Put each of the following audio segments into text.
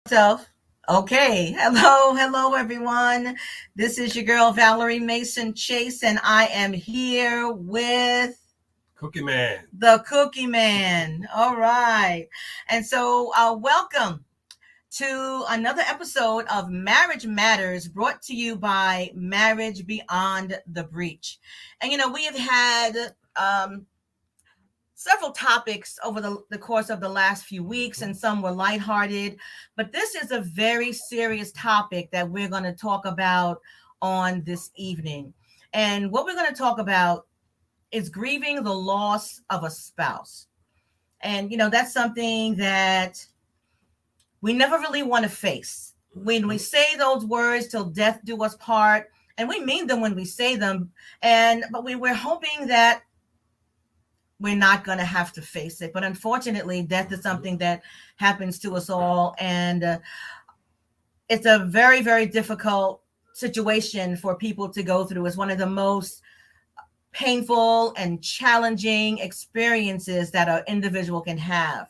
Self. Okay. Hello, everyone. This is your girl Valerie Mason Chase, and I am here with Cookie Man. the Cookie Man. All right. And so, welcome to another episode of Marriage Matters, brought to you by Marriage Beyond the Breach. And we have had several topics over the course of the last few weeks, and some were lighthearted. But this is a very serious topic that we're going to talk about on this evening. And what we're going to talk about is grieving the loss of a spouse. And, that's something that we never really want to face. When we say those words, till death do us part, and we mean them when we say them, but we're hoping that we're not going to have to face it. But unfortunately, death is something that happens to us all. And it's a very, very difficult situation for people to go through. It's one of the most painful and challenging experiences that an individual can have.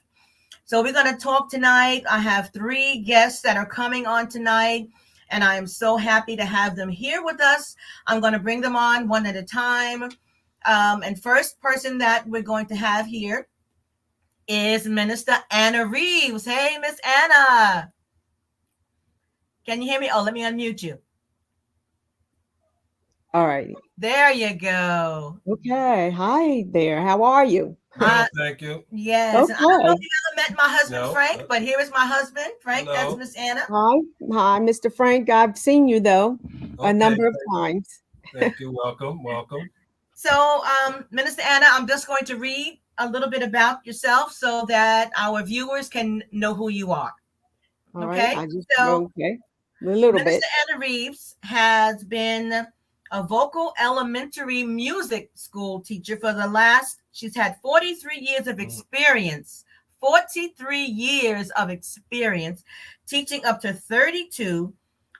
So we're going to talk tonight. I have 3 guests that are coming on tonight, and I am so happy to have them here with us. I'm going to bring them on one at a time. And first person that we're going to have here is Minister Anna Reeves. Hey, Miss Anna. Can you hear me? Oh, let me unmute you. All right. There you go. Okay. Hi there. How are you? Well, thank you. Yes. Okay. I don't know if you ever met my husband, No. Frank, but here is my husband, Frank. Hello. That's Miss Anna. Hi, Mr. Frank. I've seen you though a number of times. Thank you. Welcome. So, Minister Anna, I'm just going to read a little bit about yourself so that our viewers can know who you are. All Okay. right. Okay. A little Minister bit. Anna Reeves has been a vocal elementary music school teacher she's had 43 years of experience, 43 years of experience teaching up to 32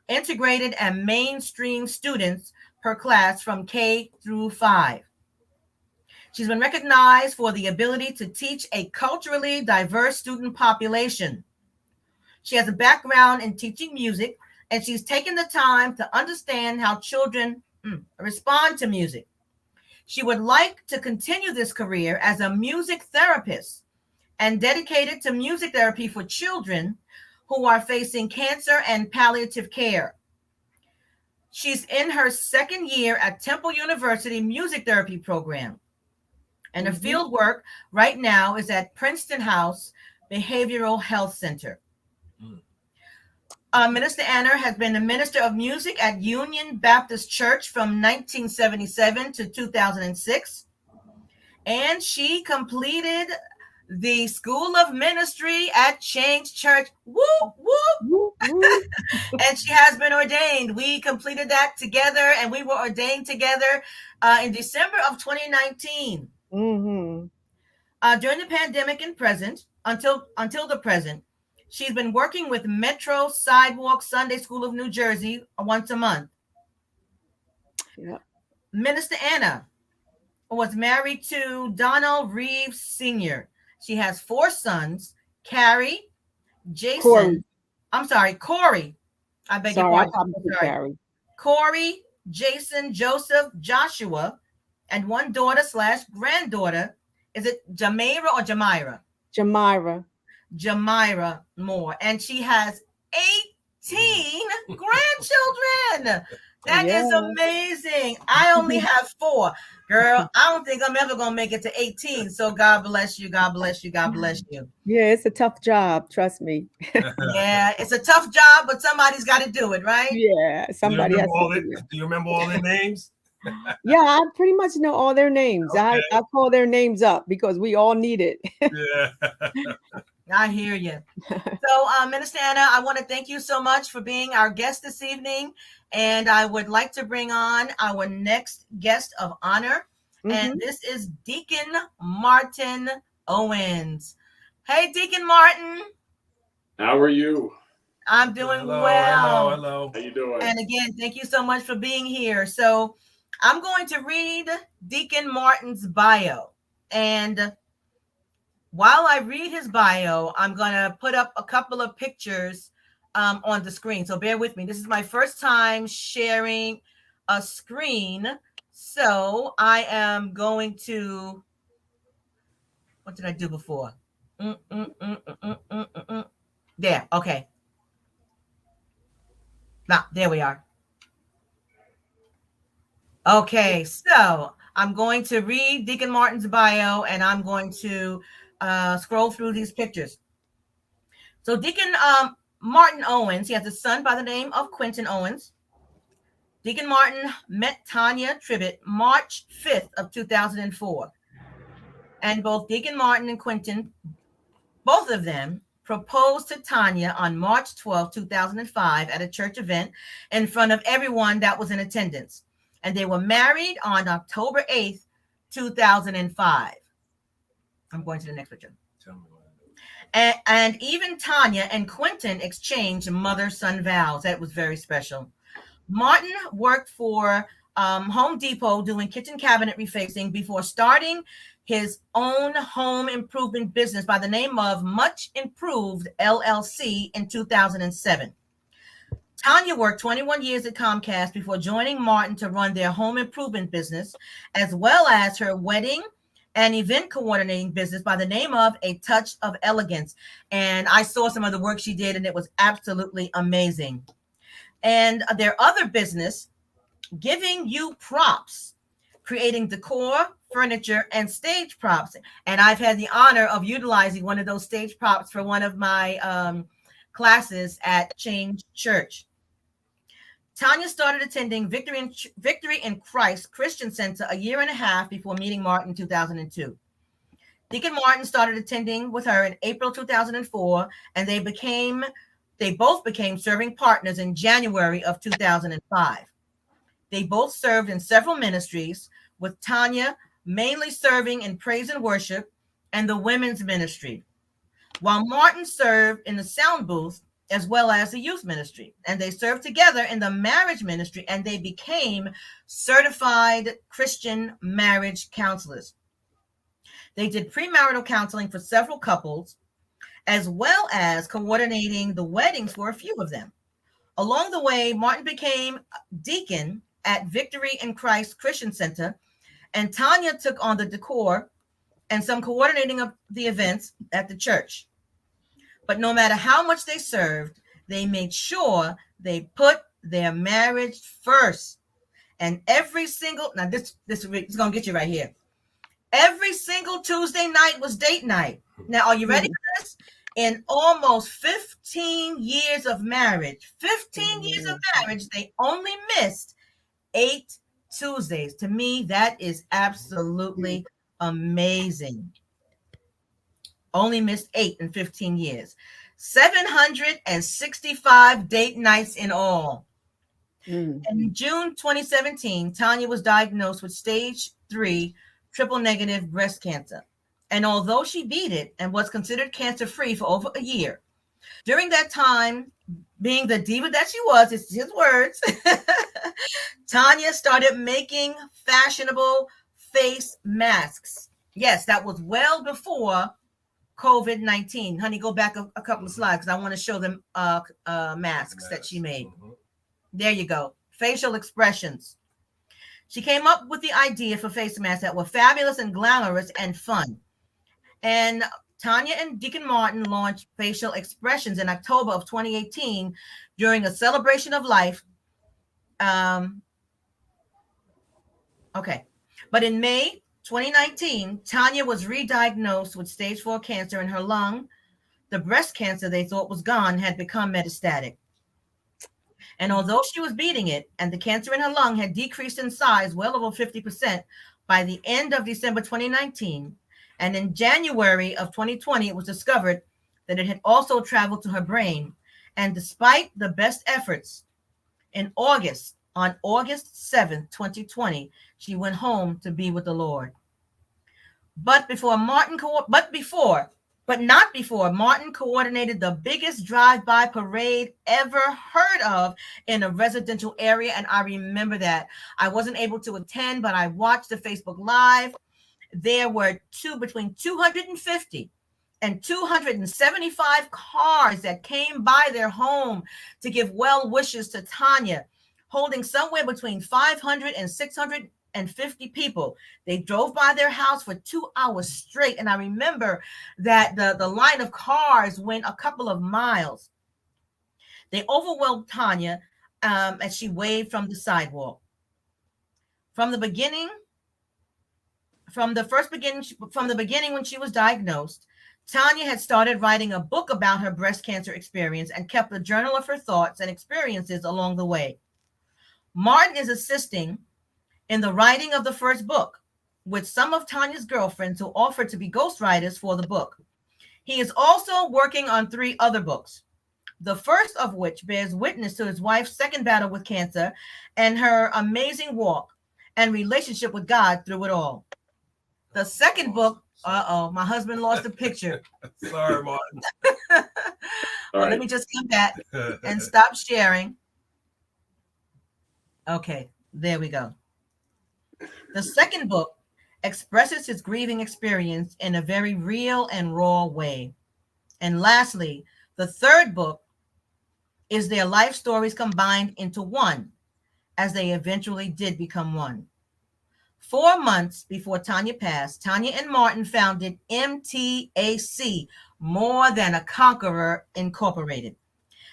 integrated and mainstream students per class from K through 5. She's been recognized for the ability to teach a culturally diverse student population. She has a background in teaching music, and she's taken the time to understand how children respond to music. She would like to continue this career as a music therapist and dedicated to music therapy for children who are facing cancer and palliative care. She's in her 2nd year at Temple University Music Therapy Program. And her field work right now is at Princeton House Behavioral Health Center. Minister Anna has been a minister of music at Union Baptist Church from 1977 to 2006. And she completed the School of Ministry at Change Church. Whoop, whoop. And she has been ordained. We completed that together, and we were ordained together in December of 2019. During the pandemic and present, until the present, she's been working with Metro Sidewalk Sunday School of New Jersey once a month. Yep. Minister Anna was married to Donald Reeves Sr. She has 4 sons, Carrie, Jason. Corey. I beg your pardon. Sorry. Corey, Jason, Joseph, Joshua, and 1 daughter/granddaughter. Is it Jamira or Jamira? Jamira Moore. And she has 18 grandchildren. That is amazing. I only have 4. Girl, I don't think I'm ever going to make it to 18. So God bless you. God bless you. God bless you. Yeah, it's a tough job. Trust me. Yeah, it's a tough job, but somebody's got to do it, right? Yeah, somebody has to do it. Do you remember all their names? Yeah, I pretty much know all their names. Okay. I call their names up because we all need it. Yeah. I hear you. So, Minister Anna, I want to thank you so much for being our guest this evening. And I would like to bring on our next guest of honor. And this is Deacon Martin Owens. Hey, Deacon Martin. How are you? I'm doing well. Hello. How you doing? And again, thank you so much for being here. So I'm going to read Deacon Martin's bio. And while I read his bio, I'm going to put up a couple of pictures on the screen. So bear with me. This is my first time sharing a screen. So I am going to, what did I do before? There, okay. Now, there we are. Okay, so I'm going to read Deacon Martin's bio, and I'm going to scroll through these pictures. So Deacon Martin Owens, he has a son by the name of Quentin Owens. Deacon Martin met Tanya Trivett March 5th of 2004. And both Deacon Martin and Quentin, both of them, proposed to Tanya on March 12, 2005 at a church event in front of everyone that was in attendance. And they were married on October 8th, 2005. I'm going to the next picture. Tell me what And even Tanya and Quentin exchanged mother-son vows. That was very special. Martin worked for Home Depot doing kitchen cabinet refacing before starting his own home improvement business by the name of Much Improved LLC in 2007. Tanya worked 21 years at Comcast before joining Martin to run their home improvement business, as well as her wedding and event coordinating business by the name of A Touch of Elegance. And I saw some of the work she did, and it was absolutely amazing. And their other business, Giving You Props, creating decor, furniture, and stage props. And I've had the honor of utilizing one of those stage props for one of my classes at Change Church. Tanya started attending Victory in Christ Christian Center a year and a half before meeting Martin in 2002. Deacon Martin started attending with her in April 2004, and they both became serving partners in January of 2005. They both served in several ministries, with Tanya mainly serving in praise and worship and the women's ministry, while Martin served in the sound booth as well as the youth ministry. And they served together in the marriage ministry, and they became certified Christian marriage counselors. They did premarital counseling for several couples, as well as coordinating the weddings for a few of them. Along the way, Martin became deacon at Victory in Christ Christian Center, and Tanya took on the decor and some coordinating of the events at the church. But no matter how much they served, they made sure they put their marriage first. And every single, now this is going to get you right here. Every single Tuesday night was date night. Now, are you ready for this? In almost 15 years of marriage, they only missed 8 Tuesdays. To me, that is absolutely amazing. Only missed 8 in 15 years. 765 date nights in all. And in June 2017, Tanya was diagnosed with stage 3 triple negative breast cancer. And although she beat it and was considered cancer-free for over a year, during that time, being the diva that she was, it's his words, Tanya started making fashionable face masks. Yes, that was well before COVID-19. Honey, go back a couple of slides because I want to show them masks that she made. There you go. Facial expressions. She came up with the idea for face masks that were fabulous and glamorous and fun. And Tanya and Deacon Martin launched Facial Expressions in October of 2018 during a celebration of life. But in May 2019, Tanya was re-diagnosed with stage 4 cancer in her lung. The breast cancer they thought was gone had become metastatic. And although she was beating it, and the cancer in her lung had decreased in size well over 50% by the end of December 2019, and in January of 2020, it was discovered that it had also traveled to her brain. And despite the best efforts, on August 7th, 2020, she went home to be with the Lord. But not before Martin coordinated the biggest drive-by parade ever heard of in a residential area. And I remember that. I wasn't able to attend, but I watched the Facebook Live. There were between 250 and 275 cars that came by their home to give well wishes to Tanya, holding somewhere between 500 and 650 people. They drove by their house for 2 hours straight. And I remember that the line of cars went a couple of miles. They overwhelmed Tanya as she waved from the sidewalk. From the beginning when she was diagnosed, Tanya had started writing a book about her breast cancer experience and kept a journal of her thoughts and experiences along the way. Martin is assisting in the writing of the first book with some of Tanya's girlfriends who offered to be ghostwriters for the book. He is also working on 3 other books, the first of which bears witness to his wife's second battle with cancer and her amazing walk and relationship with God through it all. The second book, my husband lost a picture. Sorry, Martin. Well, let me just come back and stop sharing. Okay, there we go. The second book expresses his grieving experience in a very real and raw way. And lastly, the third book is their life stories combined into one, as they eventually did become one. 4 months before Tanya passed, Tanya and Martin founded MTAC, More Than a Conqueror Incorporated.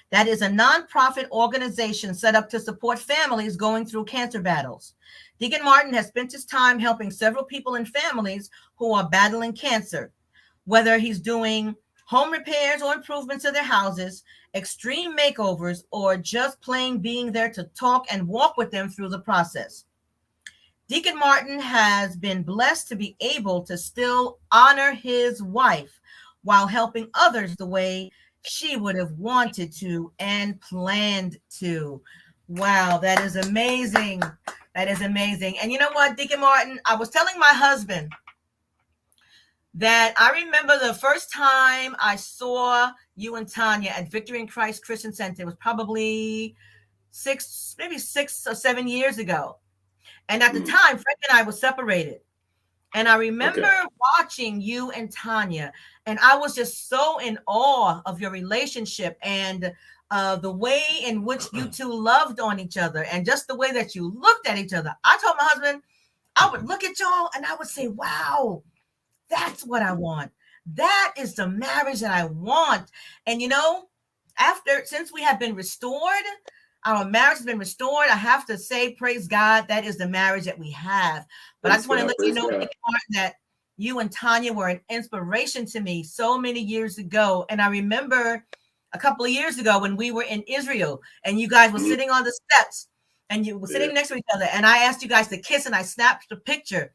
That is a nonprofit organization set up to support families going through cancer battles. Deacon Martin has spent his time helping several people and families who are battling cancer, whether he's doing home repairs or improvements to their houses, extreme makeovers, or just plain being there to talk and walk with them through the process. Deacon Martin has been blessed to be able to still honor his wife while helping others the way she would have wanted to and planned to. Wow, that is amazing. That is amazing. And you know what, Deacon Martin, I was telling my husband that I remember the first time I saw you and Tanya at Victory in Christ Christian Center. It was probably 6 or 7 years ago. And at the time, Frank and I were separated. And I remember watching you and Tanya, and I was just so in awe of your relationship and the way in which you two loved on each other and just the way that you looked at each other. I told my husband, I would look at y'all and I would say, wow, that's what I want. That is the marriage that I want. And, you know, since we have been restored, our marriage has been restored, I have to say, praise God, that is the marriage that we have. But I just want to let you know, that you and Tanya were an inspiration to me so many years ago. And I remember a couple of years ago when we were in Israel and you guys were sitting on the steps and you were sitting next to each other. And I asked you guys to kiss and I snapped the picture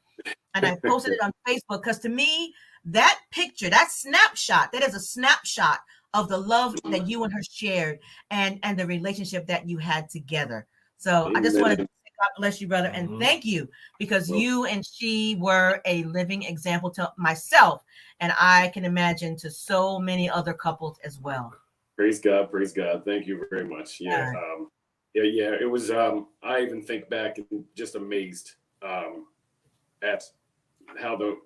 and I posted it on Facebook. Because to me, that picture, that snapshot, that is a snapshot of the love that you and her shared and the relationship that you had together. So I just want to say God bless you, brother. And thank you, because you and she were a living example to myself. And I can imagine to so many other couples as well. Praise God. Praise God. Thank you very much. Yeah. It was, I even think back and just amazed at how the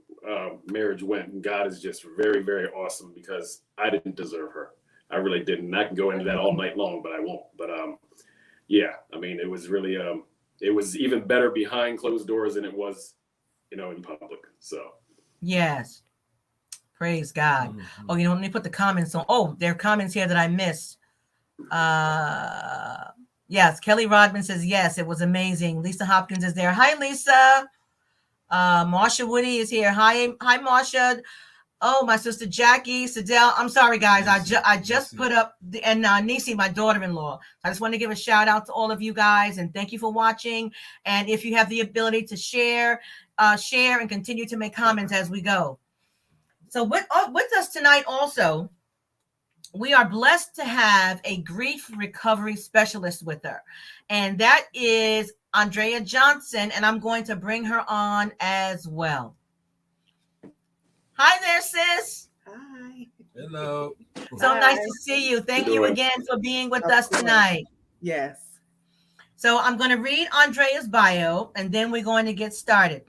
marriage went. And God is just very, very awesome, because I didn't deserve her. I really didn't. I can go into that all night long, but I won't. But yeah, I mean, it was really, it was even better behind closed doors than it was, in public. So. Yes. Praise God. Oh, let me put the comments on. Oh, there are comments here that I missed. Yes, Kelly Rodman says, yes, it was amazing. Lisa Hopkins is there. Hi, Lisa. Marsha Woody is here. Hi, Marsha. Oh, my sister Jackie Sedell. I'm sorry, guys. I just put up and Nisi, my daughter-in-law. I just want to give a shout out to all of you guys and thank you for watching. And if you have the ability to share and continue to make comments as we go. So with us tonight also, we are blessed to have a grief recovery specialist with her, and that is Andrea Johnson, and I'm going to bring her on as well. Hi there, sis. Hi. Hello. So nice to see you. Thank you again for being with us tonight. Yes. So I'm going to read Andrea's bio, and then we're going to get started.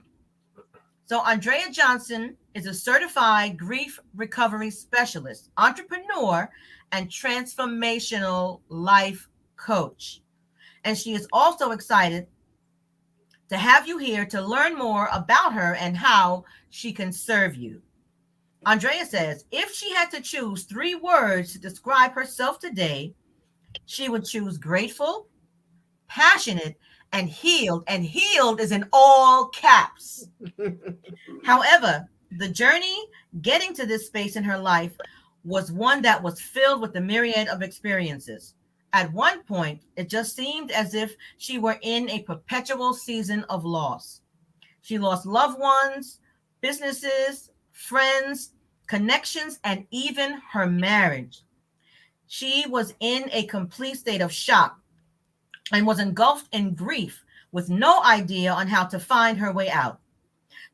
So Andrea Johnson is a certified grief recovery specialist, entrepreneur, and transformational life coach. And she is also excited to have you here to learn more about her and how she can serve you. Andrea says, if she had to choose 3 words to describe herself today, she would choose grateful, passionate, and healed. And healed is in all caps. However, the journey getting to this space in her life was one that was filled with a myriad of experiences. At one point, it just seemed as if she were in a perpetual season of loss. She lost loved ones, businesses, friends, connections, and even her marriage. She was in a complete state of shock and was engulfed in grief with no idea on how to find her way out.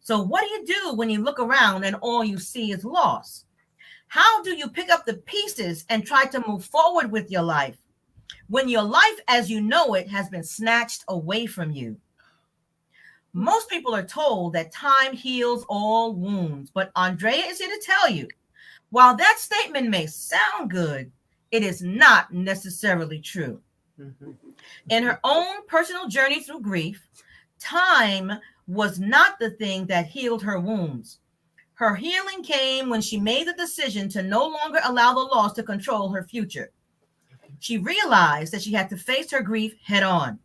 So what do you do when you look around and all you see is loss? How do you pick up the pieces and try to move forward with your life when your life as you know it has been snatched away from you? Most people are told that time heals all wounds, but Andrea is here to tell you, while that statement may sound good, it is not necessarily true. Mm-hmm. In her own personal journey through grief, time was not the thing that healed her wounds. Her healing came when she made the decision to no longer allow the loss to control her future. She realized that she had to face her grief head on.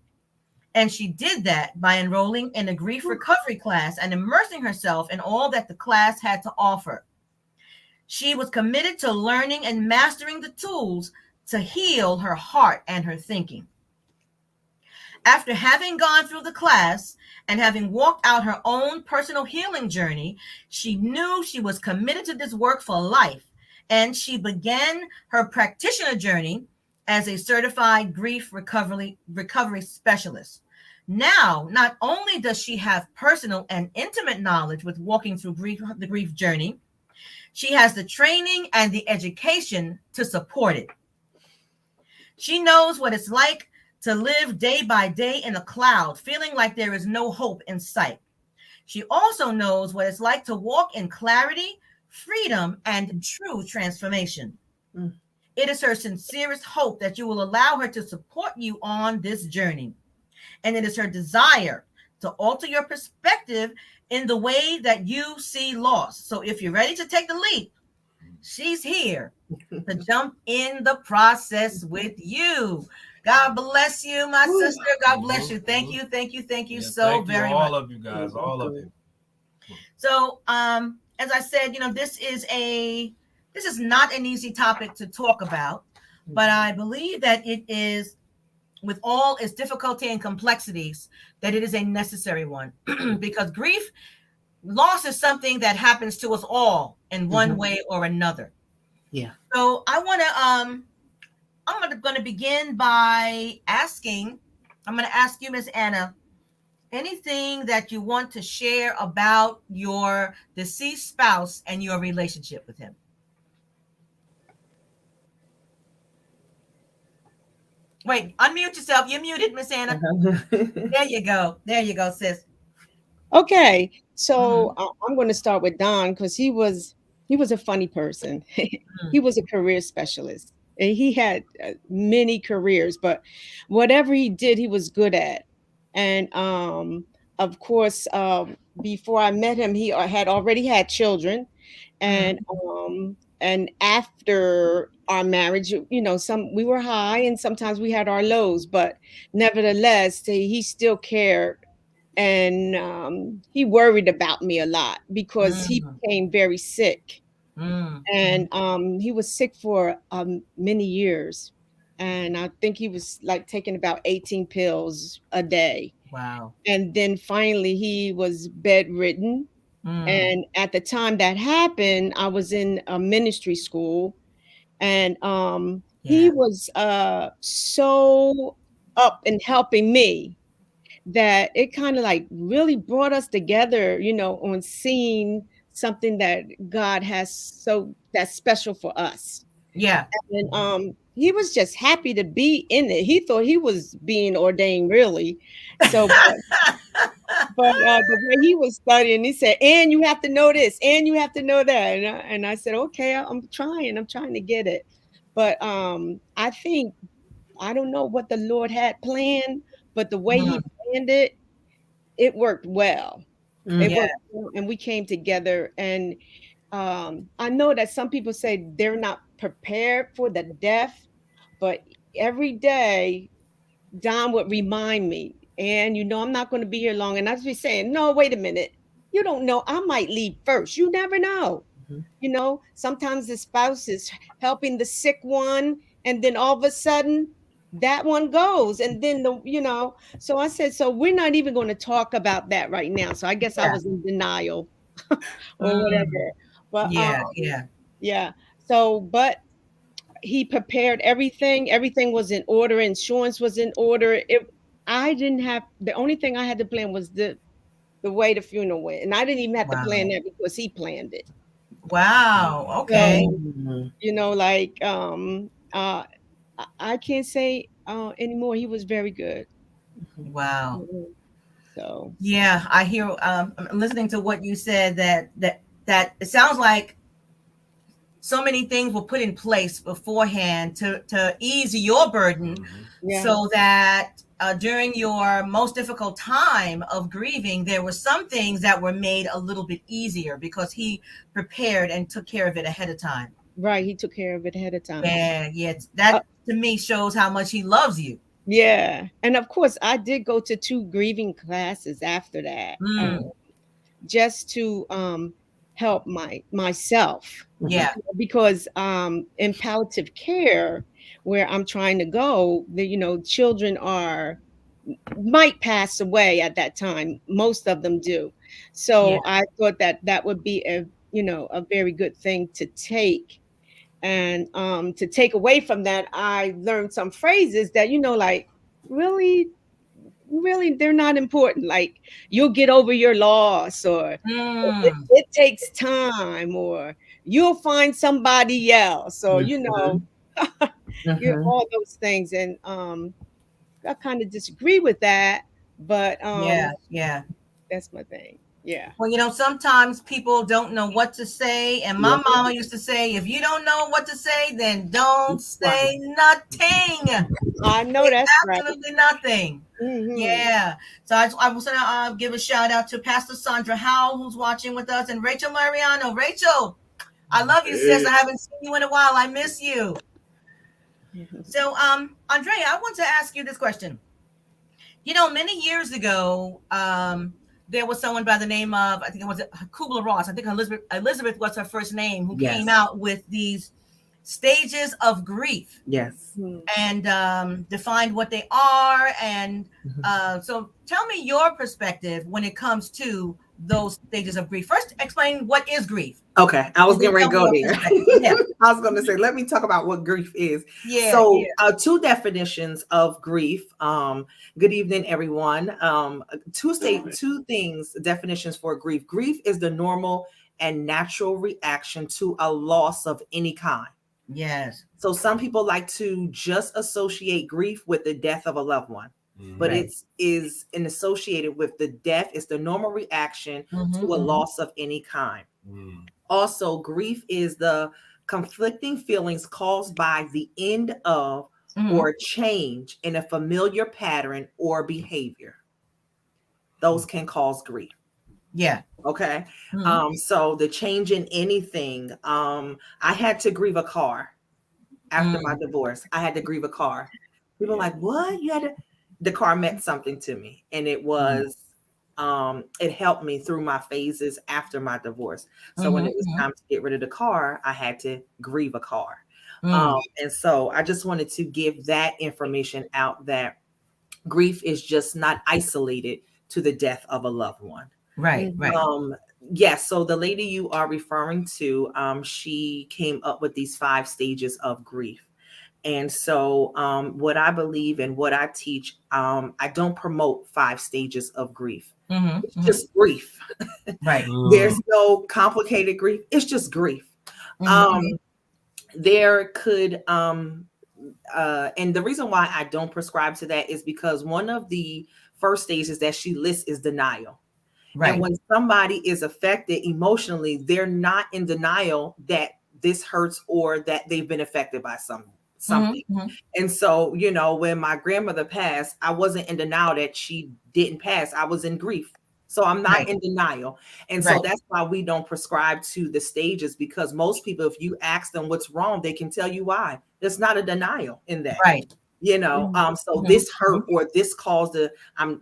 And she did that by enrolling in a grief recovery class and immersing herself in all that the class had to offer. She was committed to learning and mastering the tools to heal her heart and her thinking. After having gone through the class and having walked out her own personal healing journey, she knew she was committed to this work for life, and she began her practitioner journey as a certified grief recovery specialist. Now, not only does she have personal and intimate knowledge with walking through the grief journey, she has the training and the education to support it. She knows what it's like to live day by day in a cloud, feeling like there is no hope in sight. She also knows what it's like to walk in clarity, freedom, and true transformation. It is her sincerest hope that you will allow her to support you on this journey. And it is her desire to alter your perspective in the way that you see loss. So if you're ready to take the leap, she's here to jump in the process with you. God bless you, my sister. God bless you. Thank you so very much. All of you guys, all of you. So, as I said, this is not an easy topic to talk about, but I believe that it is, with all its difficulty and complexities, that it is a necessary one because loss is something that happens to us all in one way or another. Yeah. So I'm going to begin by asking, I'm going to ask you, Miss Anna, anything that you want to share about your deceased spouse and your relationship with him. Wait, unmute yourself. You're muted, Miss Anna. There you go, sis. Okay, so I'm going to start with Don because he was a funny person. He was a career specialist. And he had many careers, but whatever he did, he was good at. And of course, before I met him, he had already had children, and after our marriage, we were high and sometimes we had our lows, but nevertheless, he still cared, and he worried about me a lot because he became very sick. And he was sick for many years, and I think he was like taking about 18 pills a day. Wow. And then finally he was bedridden. And at the time that happened, I was in a ministry school, and he was so up and helping me that it kind of like really brought us together, on seeing something that God has that's special for us. Yeah. And he was just happy to be in it. He thought he was being ordained, really. So the way he was studying, he said, and you have to know this, and you have to know that. And I said, okay, I'm trying to get it. But I think, I don't know what the Lord had planned, but the way he planned it, it worked well. It worked well, and we came together. And I know that some people say they're not prepared for the death, but every day Don would remind me, and I'm not going to be here long. And I'd be saying, no, wait a minute. You don't know. I might leave first. You never know. Sometimes the spouse is helping the sick one, and then all of a sudden that one goes. And then so I said, so we're not even going to talk about that right now. So I guess I was in denial or whatever. But yeah. So, but he prepared everything. Everything was in order. Insurance was in order. The only thing I had to plan was the way the funeral went. And I didn't even have to plan that because he planned it. Wow. Okay. So, I can't say anymore. He was very good. Wow. So yeah, I hear I'm listening to what you said, that it sounds like so many things were put in place beforehand to ease your burden, so that during your most difficult time of grieving, there were some things that were made a little bit easier because he prepared and took care of it ahead of time. Right, he took care of it ahead of time. Yeah. That to me shows how much he loves you. Yeah, and of course, I did go to 2 grieving classes after that, just to help myself. Yeah, because in palliative care, where I'm trying to go, children might pass away at that time. Most of them do. So I thought that would be a very good thing to take. And to take away from that, I learned some phrases that, like, really, they're not important. Like, you'll get over your loss, or it takes time, or you'll find somebody else, or, all those things. And I kind of disagree with that, but yeah. that's my thing. Yeah. Well, sometimes people don't know what to say. And my mama used to say, if you don't know what to say, then don't say nothing. I know that's absolutely nothing. Yeah. So I was going to give a shout out to Pastor Sandra Howell, who's watching with us, and Rachel Mariano. Rachel, I love you, sis. I haven't seen you in a while. I miss you. So, Andrea, I want to ask you this question. Many years ago, there was someone by the name of, I think it was Kubler-Ross. I think Elizabeth was her first name, who came out with these stages of grief. Yes. And defined what they are. And so tell me your perspective when it comes to those stages of grief. First, explain what is grief. Okay, I was getting ready to go there. I was going to say, let me talk about what grief is. So 2 definitions of grief. Good evening, everyone. Two things, definitions for grief. Grief is the normal and natural reaction to a loss of any kind. Yes. So some people like to just associate grief with the death of a loved one. But it is associated with the death. It's the normal reaction to a loss of any kind. Also, grief is the conflicting feelings caused by the end of or change in a familiar pattern or behavior. Those can cause grief. Yeah. Okay. So the change in anything. I had to grieve a car after my divorce. I had to grieve a car. People are like, what? You had to? The car meant something to me, and it was it helped me through my phases after my divorce. So when it was time to get rid of the car, I had to grieve a car. And so I just wanted to give that information out, that grief is just not isolated to the death of a loved one. Right. Yes. So the lady you are referring to, she came up with these 5 stages of grief. And so what I believe and what I teach, I don't promote 5 stages of grief. It's just grief. Right. There's no complicated grief. It's just grief. There could, and the reason why I don't prescribe to that is because one of the first stages that she lists is denial. Right. And when somebody is affected emotionally, they're not in denial that this hurts or that they've been affected by something. Mm-hmm. And so, you know, when my grandmother passed, I wasn't in denial that she didn't pass. I was in grief. So I'm not in denial. And so that's why we don't prescribe to the stages, because most people, if you ask them what's wrong, they can tell you why. There's not a denial in that. Right. You know, so this hurt or this caused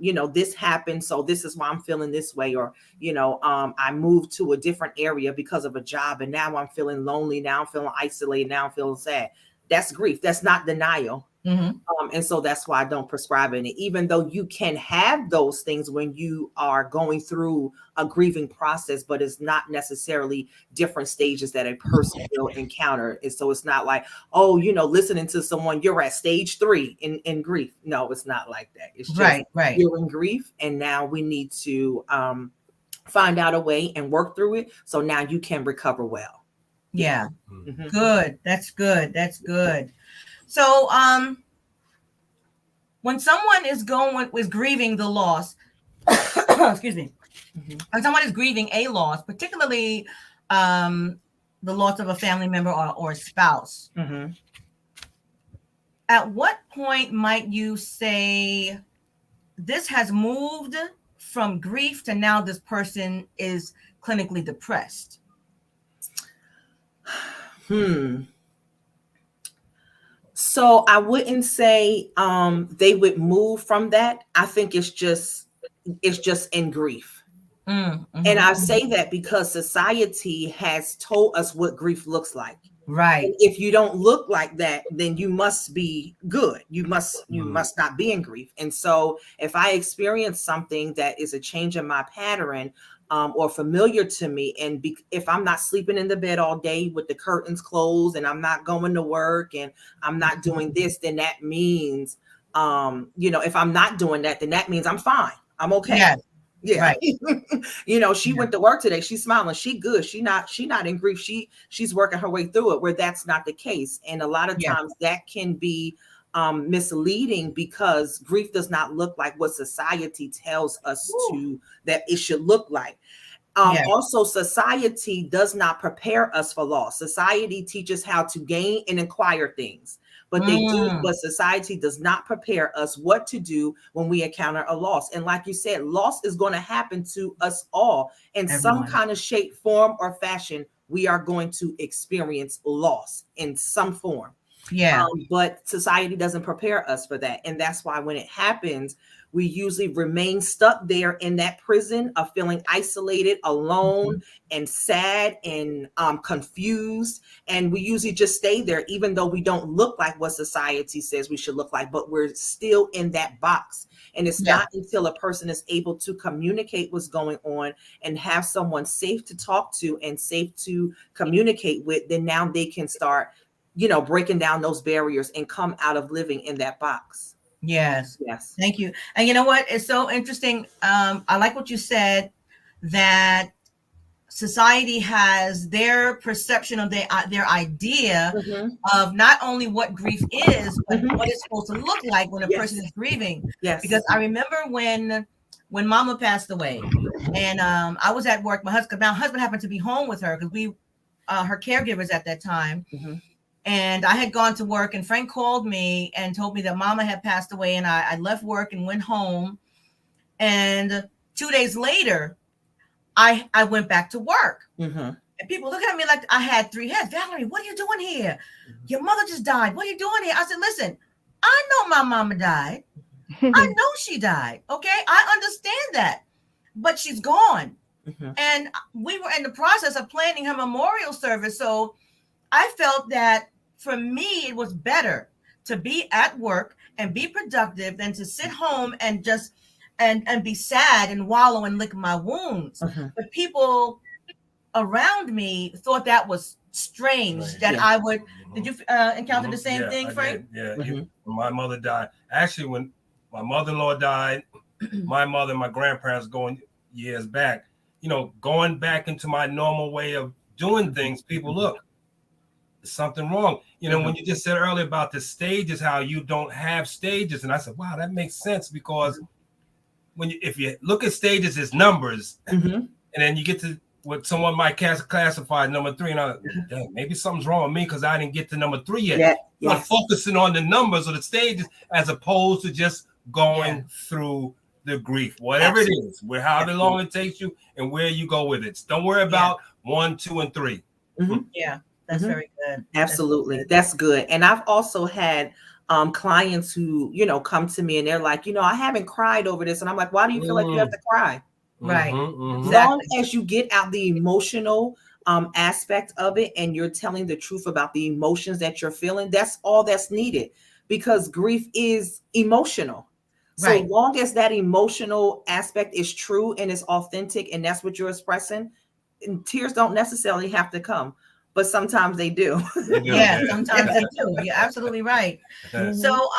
you know, this happened. So this is why I'm feeling this way. Or, you know, I moved to a different area because of a job and now I'm feeling lonely. Now I'm feeling isolated. Now I'm feeling sad. That's grief. That's not denial. And so that's why I don't prescribe it. Even though you can have those things when you are going through a grieving process, but it's not necessarily different stages that a person will encounter. And so it's not like, oh, you know, listening to someone, you're at stage 3 in grief. No, it's not like that. It's just you're in grief. And now we need to find out a way and work through it. So now you can recover well. Yeah. Good. That's good. That's good. So, when someone is grieving the loss, excuse me, when someone is grieving a loss, particularly the loss of a family member or a spouse, at what point might you say this has moved from grief to now this person is clinically depressed? So I wouldn't say they would move from that. I think it's just in grief. And I say that because society has told us what grief looks like. Right. And if you don't look like that, then you must be good. You must not be in grief. And so if I experience something that is a change in my pattern, or familiar to me, and if I'm not sleeping in the bed all day with the curtains closed and I'm not going to work and I'm not doing this, then that means, you know, if I'm not doing that, then that means I'm fine. I'm okay. Yeah. Right. You know, she went to work today. She's smiling. She good. She not in grief. She's working her way through it, where that's not the case. And a lot of times that can be misleading, because grief does not look like what society tells us that it should look like. Also, society does not prepare us for loss. Society teaches how to gain and acquire things, but but society does not prepare us what to do when we encounter a loss. And like you said, loss is going to happen to us all in some kind of shape, form, or fashion. We are going to experience loss in some form. But society doesn't prepare us for that. And that's why when it happens, we usually remain stuck there in that prison of feeling isolated, alone, and sad and confused. And we usually just stay there, even though we don't look like what society says we should look like, but we're still in that box. And it's not until a person is able to communicate what's going on and have someone safe to talk to and safe to communicate with, then now they can start, you know, breaking down those barriers and come out of living in that box. Yes. Thank you. And you know what? It's so interesting. I like what you said, that society has their perception of their idea of not only what grief is, but what it's supposed to look like when a person is grieving. Because I remember when Mama passed away, and I was at work. My husband happened to be home with her, because we her caregivers at that time. And I had gone to work, and Frank called me and told me that Mama had passed away. And I left work and went home. And 2 days later, I went back to work. And people look at me like I had 3 heads. Valerie, what are you doing here? Your mother just died. What are you doing here? I said, listen, I know my mama died. I know she died. Okay. I understand that. But she's gone. And we were in the process of planning her memorial service. So I felt that for me, it was better to be at work and be productive than to sit home and just and be sad and wallow and lick my wounds. But people around me thought that was strange, that I would. Did you encounter the same thing, Frank? When my mother died, actually, when my mother-in-law died, my mother and my grandparents going years back, you know, going back into my normal way of doing things, people look, there's something wrong. You know, when you just said earlier about the stages, how you don't have stages. And I said, wow, that makes sense, because if you look at stages as numbers, and then you get to what someone might classify as number 3, and I'm like, dang, maybe something's wrong with me because I didn't get to number 3 yet. Yeah. You're focusing on the numbers or the stages as opposed to just going through the grief, whatever it is, however long it takes you and where you go with it. Don't worry about 1, 2, and 3. Yeah, that's very good. Absolutely. That's good. And I've also had clients who, come to me and they're like, I haven't cried over this. And I'm like, why do you feel like you have to cry? Right. As long as you get out the emotional aspect of it and you're telling the truth about the emotions that you're feeling, that's all that's needed, because grief is emotional. So long as that emotional aspect is true and is authentic and that's what you're expressing, and tears don't necessarily have to come, but sometimes they do. Yeah, sometimes they do. You're absolutely right. So,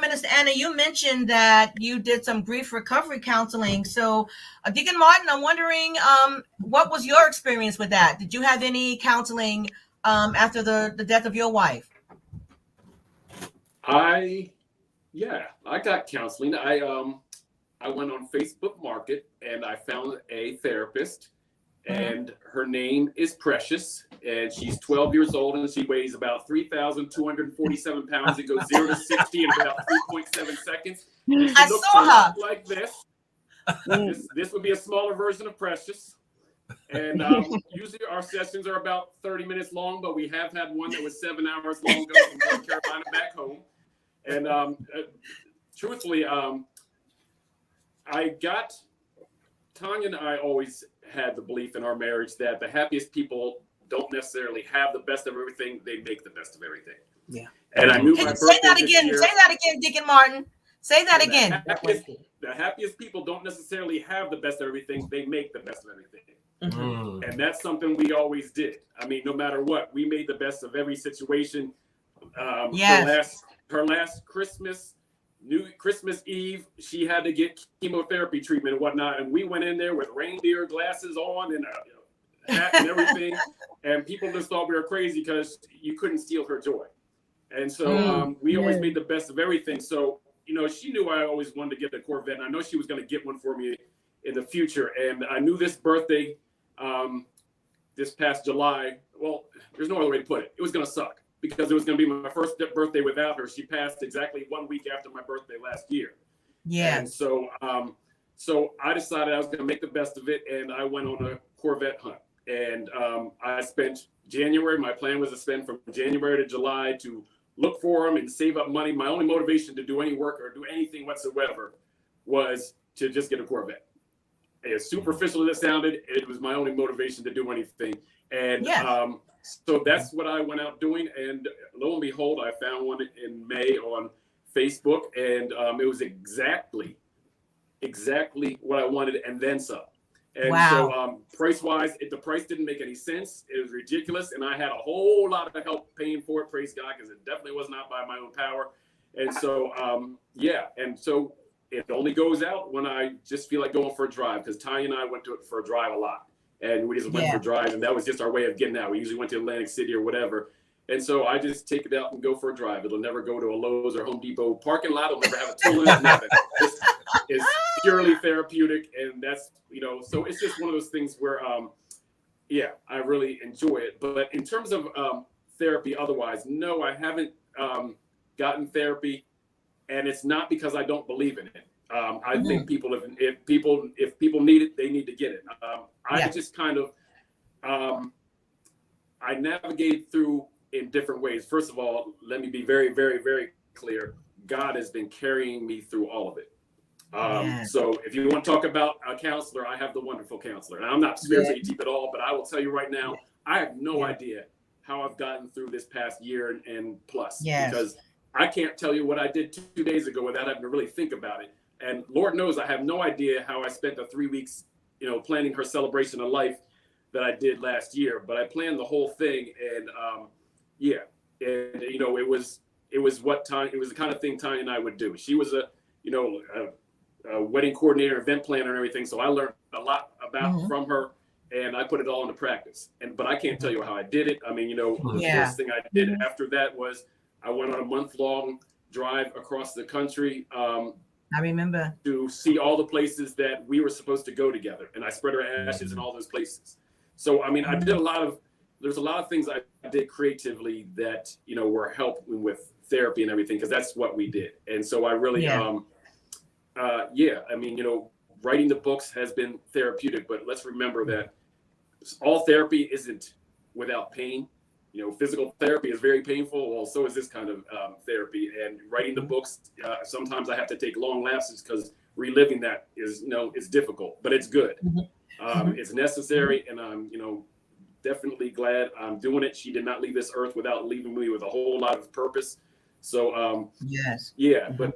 Minister Anna, you mentioned that you did some grief recovery counseling. So, Deacon Martin, I'm wondering, what was your experience with that? Did you have any counseling after the death of your wife? I got counseling. I went on Facebook Market and I found a therapist. And her name is Precious, and she's 12 years old, and she weighs about 3,247 pounds. It goes 0 to 60 in about 3.7 seconds. And she looks a lot like this. This would be a smaller version of Precious. And usually our sessions are about 30 minutes long, but we have had one that was 7 hours long ago from North Carolina back home. And truthfully, Tanya and I always had the belief in our marriage that the happiest people don't necessarily have the best of everything. They make the best of everything. Yeah. And I knew my birthday say that again. Say that again, Deacon Martin. Say that again. The happiest people don't necessarily have the best of everything. They make the best of everything. And that's something we always did. I mean, no matter what, we made the best of every situation. Her last Christmas Eve, she had to get chemotherapy treatment and whatnot, and we went in there with reindeer glasses on and a hat and everything, and people just thought we were crazy because you couldn't steal her joy. And so we always made the best of everything. So she knew I always wanted to get a Corvette, and I know she was going to get one for me in the future. And I knew this birthday, this past July, well, there's no other way to put it, it was going to suck, because it was going to be my first birthday without her. She passed exactly 1 week after my birthday last year. Yeah. And so I decided I was going to make the best of it, and I went on a Corvette hunt. And I spent January, my plan was to spend from January to July to look for them and save up money. My only motivation to do any work or do anything whatsoever was to just get a Corvette. As superficial as it sounded, it was my only motivation to do anything. And so that's what I went out doing, and lo and behold, I found one in May on Facebook, and it was exactly what I wanted, and then some. And so price-wise, the price didn't make any sense. It was ridiculous, and I had a whole lot of help paying for it, praise God, because it definitely was not by my own power. And so, and so it only goes out when I just feel like going for a drive, because Tanya and I went for a drive a lot. And we just went for drives, and that was just our way of getting out. We usually went to Atlantic City or whatever. And so I just take it out and go for a drive. It'll never go to a Lowe's or Home Depot parking lot. It'll never have a tool in it, nothing. It's purely therapeutic. And that's, so it's just one of those things where, I really enjoy it. But in terms of therapy otherwise, no, I haven't gotten therapy. And it's not because I don't believe in it. I think if people need it, they need to get it. I just kind of, I navigate through in different ways. First of all, let me be very, very, very clear. God has been carrying me through all of it. So if you want to talk about a counselor, I have the wonderful counselor. And I'm not spiritually deep at all, but I will tell you right now, I have no idea how I've gotten through this past year and plus. Because I can't tell you what I did 2 days ago without having to really think about it. And Lord knows I have no idea how I spent the 3 weeks, planning her celebration of life that I did last year. But I planned the whole thing, and it was the kind of thing Tanya and I would do. She was a wedding coordinator, event planner, and everything. So I learned a lot from her, and I put it all into practice. But I can't tell you how I did it. I mean, the first thing I did after that was I went on a month-long drive across the country. I remember. To see all the places that we were supposed to go together, and I spread her ashes in all those places. So I mean, I did there's a lot of things I did creatively that, you know, were helping with therapy and everything, because that's what we did. And so I really I mean, you know, writing the books has been therapeutic, but let's remember that all therapy isn't without pain. You know, physical therapy is very painful. Well, so is this kind of therapy. And writing the books, sometimes I have to take long lapses because reliving that is, you know, it's difficult, but it's good. It's necessary, and I'm, you know, definitely glad I'm doing it. She did not leave this earth without leaving me with a whole lot of purpose. So, but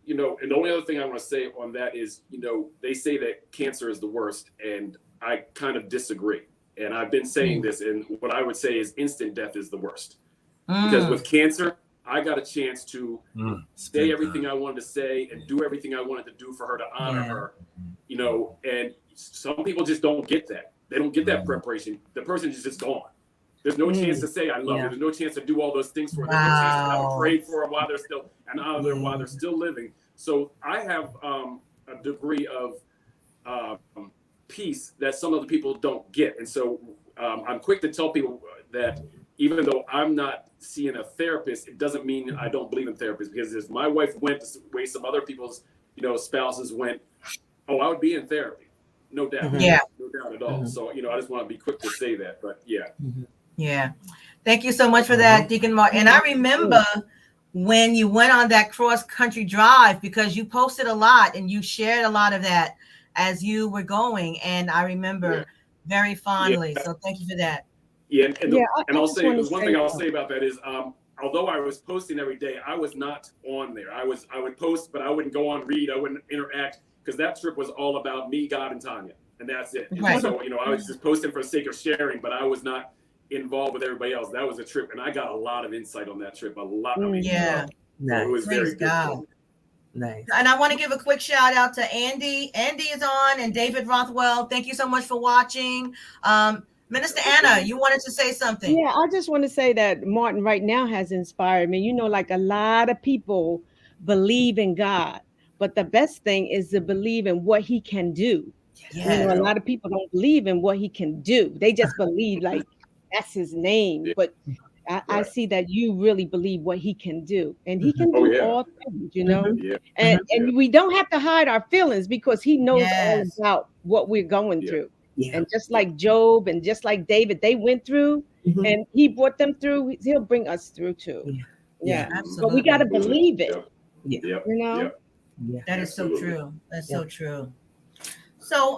you know, and the only other thing I want to say on that is, you know, they say that cancer is the worst, and I kind of disagree. And I've been saying this, and what I would say is instant death is the worst. Because with cancer, I got a chance to say everything I wanted to say and do everything I wanted to do for her to honor her, you know, and some people just don't get that. They don't get that preparation. The person is just gone. There's no chance to say I love her. There's no chance to do all those things for her. There's no chance to have prayed for her while they're still, and honor them while they're still living. So I have a degree of peace that some other people don't get. And so I'm quick to tell people that even though I'm not seeing a therapist, it doesn't mean I don't believe in therapists, because if my wife went the way some other people's, you know, spouses went, I would be in therapy. No doubt. No doubt at all. So, you know, I just want to be quick to say that, but Yeah. Thank you so much for that, Deacon Martin. And I remember when you went on that cross-country drive, because you posted a lot and you shared a lot of that as you were going. And I remember very fondly. So thank you for that. And I'll say, one thing I'll say about that is, although I was posting every day, I was not on there. I would post, but I wouldn't go on read. I wouldn't interact, because that trip was all about me, God, and Tanya. And that's it. Right. So, you know, I was just posting for the sake of sharing, but I was not involved with everybody else. That was a trip, and I got a lot of insight on that trip. A lot. I mean, nice. So it was very good. Nice. And I want to give a quick shout out to Andy. Andy is on, and David Rothwell. Thank you so much for watching. Minister Anna, you wanted to say something. Yeah, I just want to say that Martin right now has inspired me. You know, like a lot of people believe in God, but the best thing is to believe in what he can do. You know, a lot of people don't believe in what he can do. They just believe like that's his name. But I see that you really believe what he can do, and he can do all things, you know. And we don't have to hide our feelings, because he knows all about what we're going through. And just like Job and just like David, they went through, and he brought them through. He'll bring us through too. Absolutely. But we got to believe it. You know. That is so true. That's so true. So,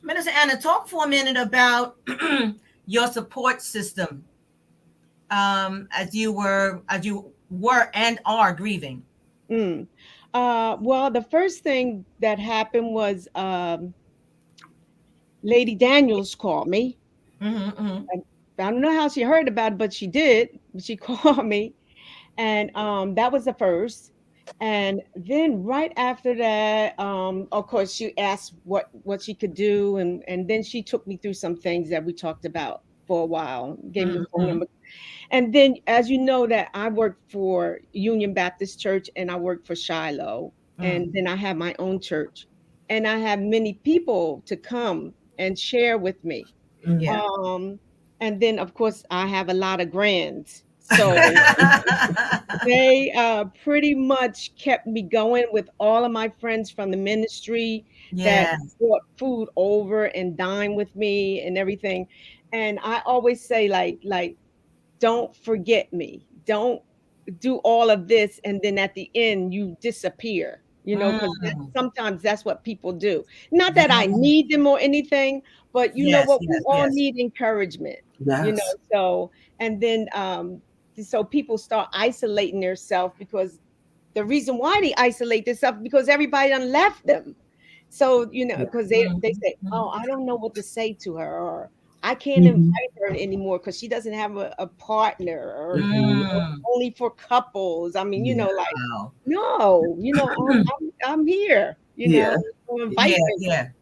Minister Anna, talk for a minute about your support system as you were and are grieving. Well, the first thing that happened was Lady Daniels called me. I don't know how she heard about it, but she did. She called me, and that was the first. And then right after that, of course, she asked what she could do, and then she took me through some things that we talked about for a while. Gave me the phone number. And then, as you know, that I worked for Union Baptist Church, and I worked for Shiloh, and then I have my own church, and I have many people to come and share with me. And then, of course, I have a lot of grands. So they pretty much kept me going with all of my friends from the ministry that brought food over and dined with me and everything. And I always say, like, don't forget me. Don't do all of this, and then at the end you disappear. You know, because sometimes that's what people do. Not that I need them or anything, but you know what? We all need encouragement. You know, so and then so people start isolating themselves, because the reason why they isolate themselves because everybody done left them. So, you know, because they say, oh, I don't know what to say to her, or I can't invite her anymore because she doesn't have a partner, or you know, only for couples. I mean, you know, like, no, you know, I'm here, you know, to invite her.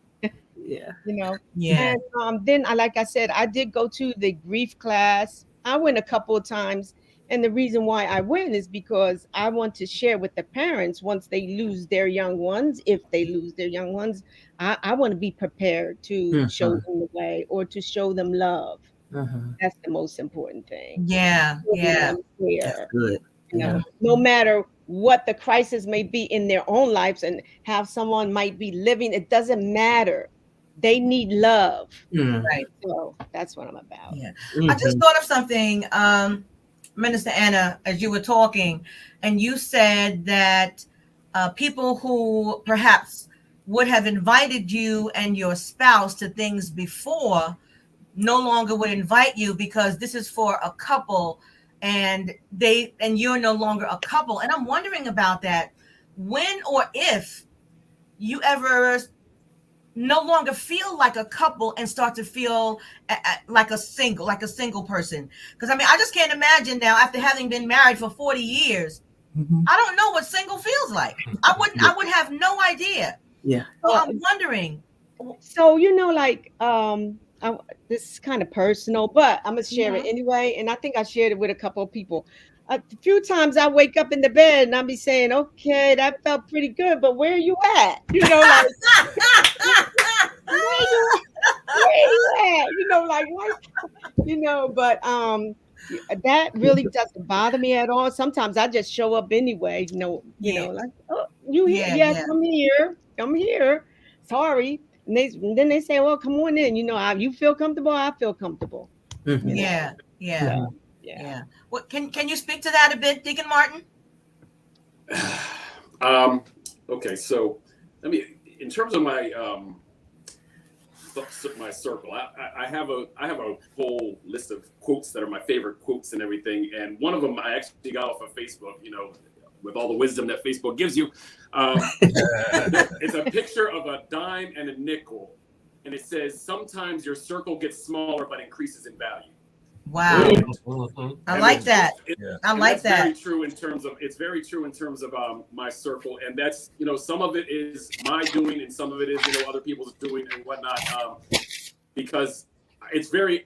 You know, and then like I said, I did go to the grief class. I went a couple of times, And the reason why I went is because I want to share with the parents once they lose their young ones. If they lose their young ones, I want to be prepared to show them the way or to show them love. That's the most important thing. Yeah, yeah. That's good. You know, no matter what the crisis may be in their own lives and how someone might be living, it doesn't matter. They need love. Right. So that's what I'm about. Yeah. I just thought of something, Minister Anna, as you were talking, and you said that people who perhaps would have invited you and your spouse to things before no longer would invite you because this is for a couple and you're no longer a couple. And I'm wondering about that. When or if you ever no longer feel like a couple and start to feel like a single person. Because I mean, I just can't imagine now after having been married for 40 years, I don't know what single feels like. I would have no idea. Yeah. So I'm wondering. So, you know, like, this is kind of personal, but I'm gonna share it anyway. And I think I shared it with a couple of people. A few times I wake up in the bed and I'll be saying, okay, that felt pretty good, but where are you at? You know, like where you at? You know, like what? You know, but that really doesn't bother me at all. Sometimes I just show up anyway, you know, like, oh, you here? Yes, I'm here. Sorry. And then they say, well, come on in. You know, you feel comfortable, I feel comfortable. Yeah. What can you speak to that a bit, Deacon Martin? Okay, so I mean, in terms of my my circle, I have a whole list of quotes that are my favorite quotes and everything, and one of them I actually got off of Facebook. You know, with all the wisdom that Facebook gives you, it's a picture of a dime and a nickel, and it says, "Sometimes your circle gets smaller but increases in value." Wow. I like that. I like that. Very true in terms of very true in terms of my circle, and that's, you know, some of it is my doing and some of it is, you know, other people's doing and whatnot. Because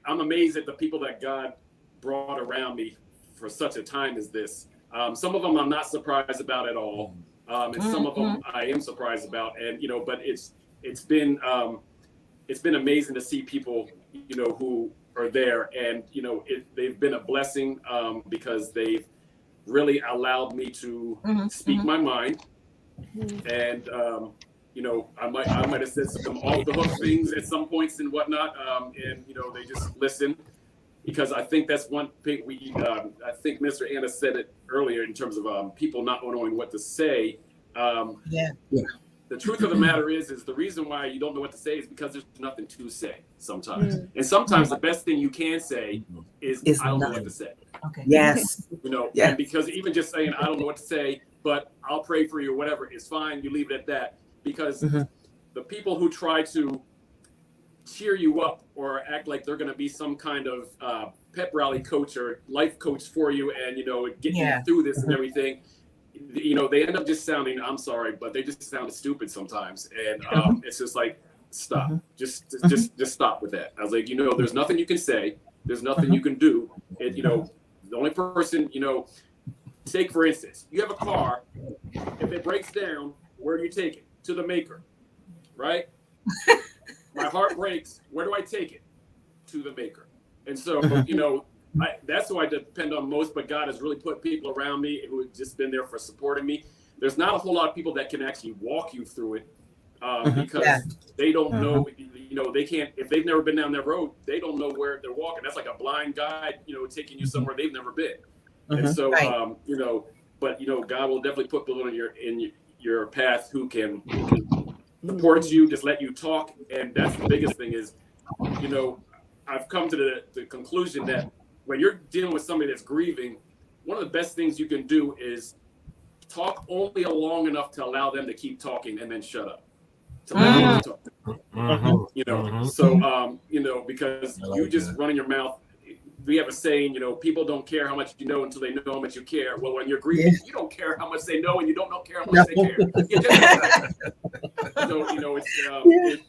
I'm amazed at the people that God brought around me for such a time as this. Some of them I'm not surprised about at all, and some of them I am surprised about, and you know, but it's been amazing to see people, you know, who are there, and you know, they've been a blessing because they've really allowed me to speak my mind, and you know, I might have said some off the hook things at some points and whatnot, and you know, they just listen, because I think that's one thing I think Mr. Anna said it earlier in terms of people not knowing what to say. The truth of the matter is the reason why you don't know what to say is because there's nothing to say sometimes. And sometimes the best thing you can say is I don't know what to say. Okay. Yes. You know, and because even just saying I don't know what to say, but I'll pray for you or whatever is fine. You leave it at that, because the people who try to cheer you up or act like they're going to be some kind of pep rally coach or life coach for you and, you know, get you through this and everything, you know, they end up just sounding, I'm sorry, but they just sound stupid sometimes. And it's just like, stop, just stop with that. I was like, you know, there's nothing you can say. There's nothing you can do. And, you know, the only person, you know, take, for instance, you have a car. If it breaks down, where do you take it? To the maker, right? My heart breaks. Where do I take it? To the maker. And so, you know, that's who I depend on most, but God has really put people around me who have just been there for supporting me. There's not a whole lot of people that can actually walk you through it because they don't know, you know, they can't, if they've never been down that road, they don't know where they're walking. That's like a blind guide, you know, taking you somewhere they've never been. And so, you know, but, you know, God will definitely put people in your path who can support you, just let you talk. And that's the biggest thing is, you know, I've come to the conclusion that when you're dealing with somebody that's grieving, one of the best things you can do is talk only long enough to allow them to keep talking and then shut up. To let them talk. You know, so, you know, because you just running your mouth. We have a saying, you know, people don't care how much you know until they know how much you care. Well, when you're grieving, you don't care how much they know and you don't care how much they care. So, you know, it's,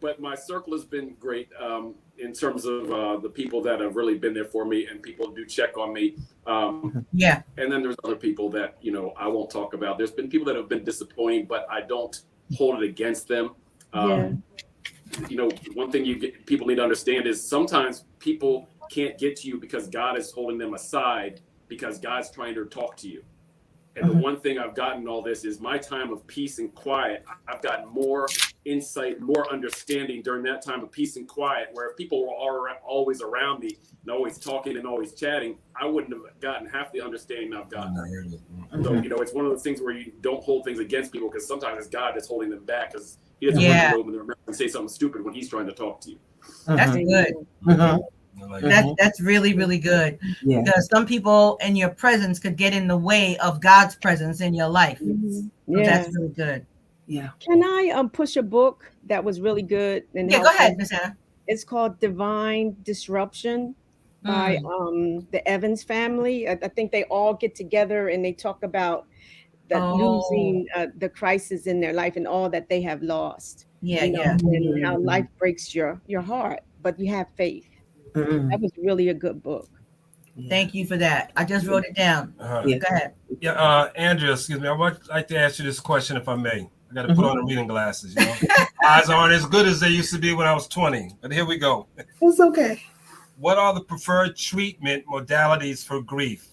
but my circle has been great. in terms of the people that have really been there for me, and people do check on me. Yeah. And then there's other people that, you know, I won't talk about. There's been people that have been disappointing, but I don't hold it against them. You know, one thing people need to understand is sometimes people can't get to you because God is holding them aside because God's trying to talk to you. And the one thing I've gotten all this is my time of peace and quiet. I've gotten more insight, more understanding during that time of peace and quiet, where if people were always around me and always talking and always chatting, I wouldn't have gotten half the understanding I've gotten. So, you know, it's one of those things where you don't hold things against people, because sometimes it's God that's holding them back, because he doesn't want you to open their mouth and say something stupid when he's trying to talk to you. That's good. That's really, really good. Because some people in your presence could get in the way of God's presence in your life. So that's really good. Can I push a book that was really good? And go ahead, Miss Anna. It's called Divine Disruption by the Evans family. I think they all get together and they talk about losing the crisis in their life and all that they have lost. And how life breaks your heart, but you have faith. That was really a good book. Thank you for that. I just wrote it down. Go ahead. Andrea, excuse me. I would like to ask you this question, if I may. I got to put on the reading glasses. You know, eyes aren't as good as they used to be when I was 20. But here we go. It's okay. What are the preferred treatment modalities for grief?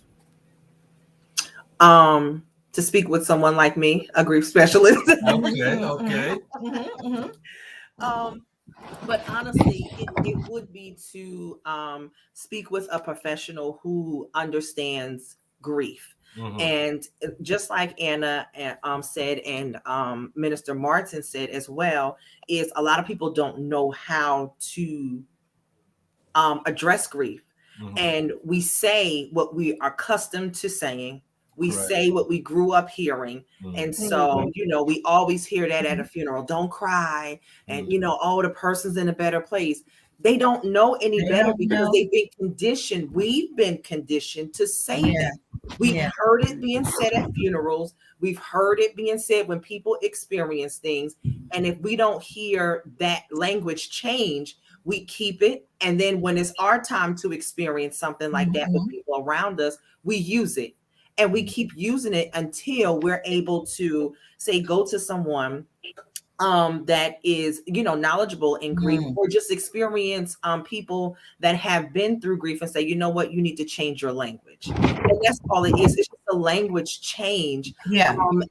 To speak with someone like me, a grief specialist. Okay. But honestly, it would be to speak with a professional who understands grief. And just like Anna said, and Minister Martin said as well, is a lot of people don't know how to address grief. And we say what we are accustomed to saying. We say what we grew up hearing. And so, you know, we always hear that at a funeral, don't cry. And, you know, oh, the person's in a better place. They don't know any better because they've been conditioned. We've been conditioned to say that. We've heard it being said at funerals. We've heard it being said when people experience things. And if we don't hear that language change, we keep it. And then when it's our time to experience something like that with people around us, we use it. And we keep using it until we're able to say, go to someone that is, you know, knowledgeable in grief, or just experience people that have been through grief and say, you know what, you need to change your language. And that's all it is. It's just a language change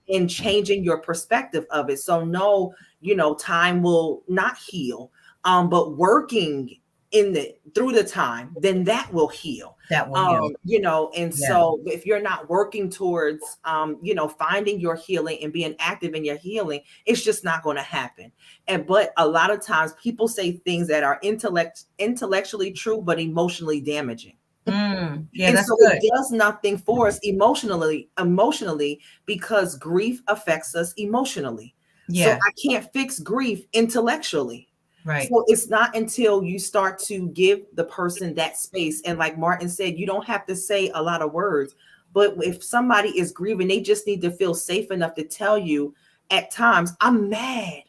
in changing your perspective of it. So no, you know, time will not heal, but working through the time, then that will heal. That will heal. You know, and so if you're not working towards, you know, finding your healing and being active in your healing, it's just not going to happen. But a lot of times people say things that are intellectually true, but emotionally damaging. And that's so good. It does nothing for us emotionally, because grief affects us emotionally. So I can't fix grief intellectually. Right. So it's not until you start to give the person that space. And like Martin said, you don't have to say a lot of words, but if somebody is grieving, they just need to feel safe enough to tell you at times, I'm mad.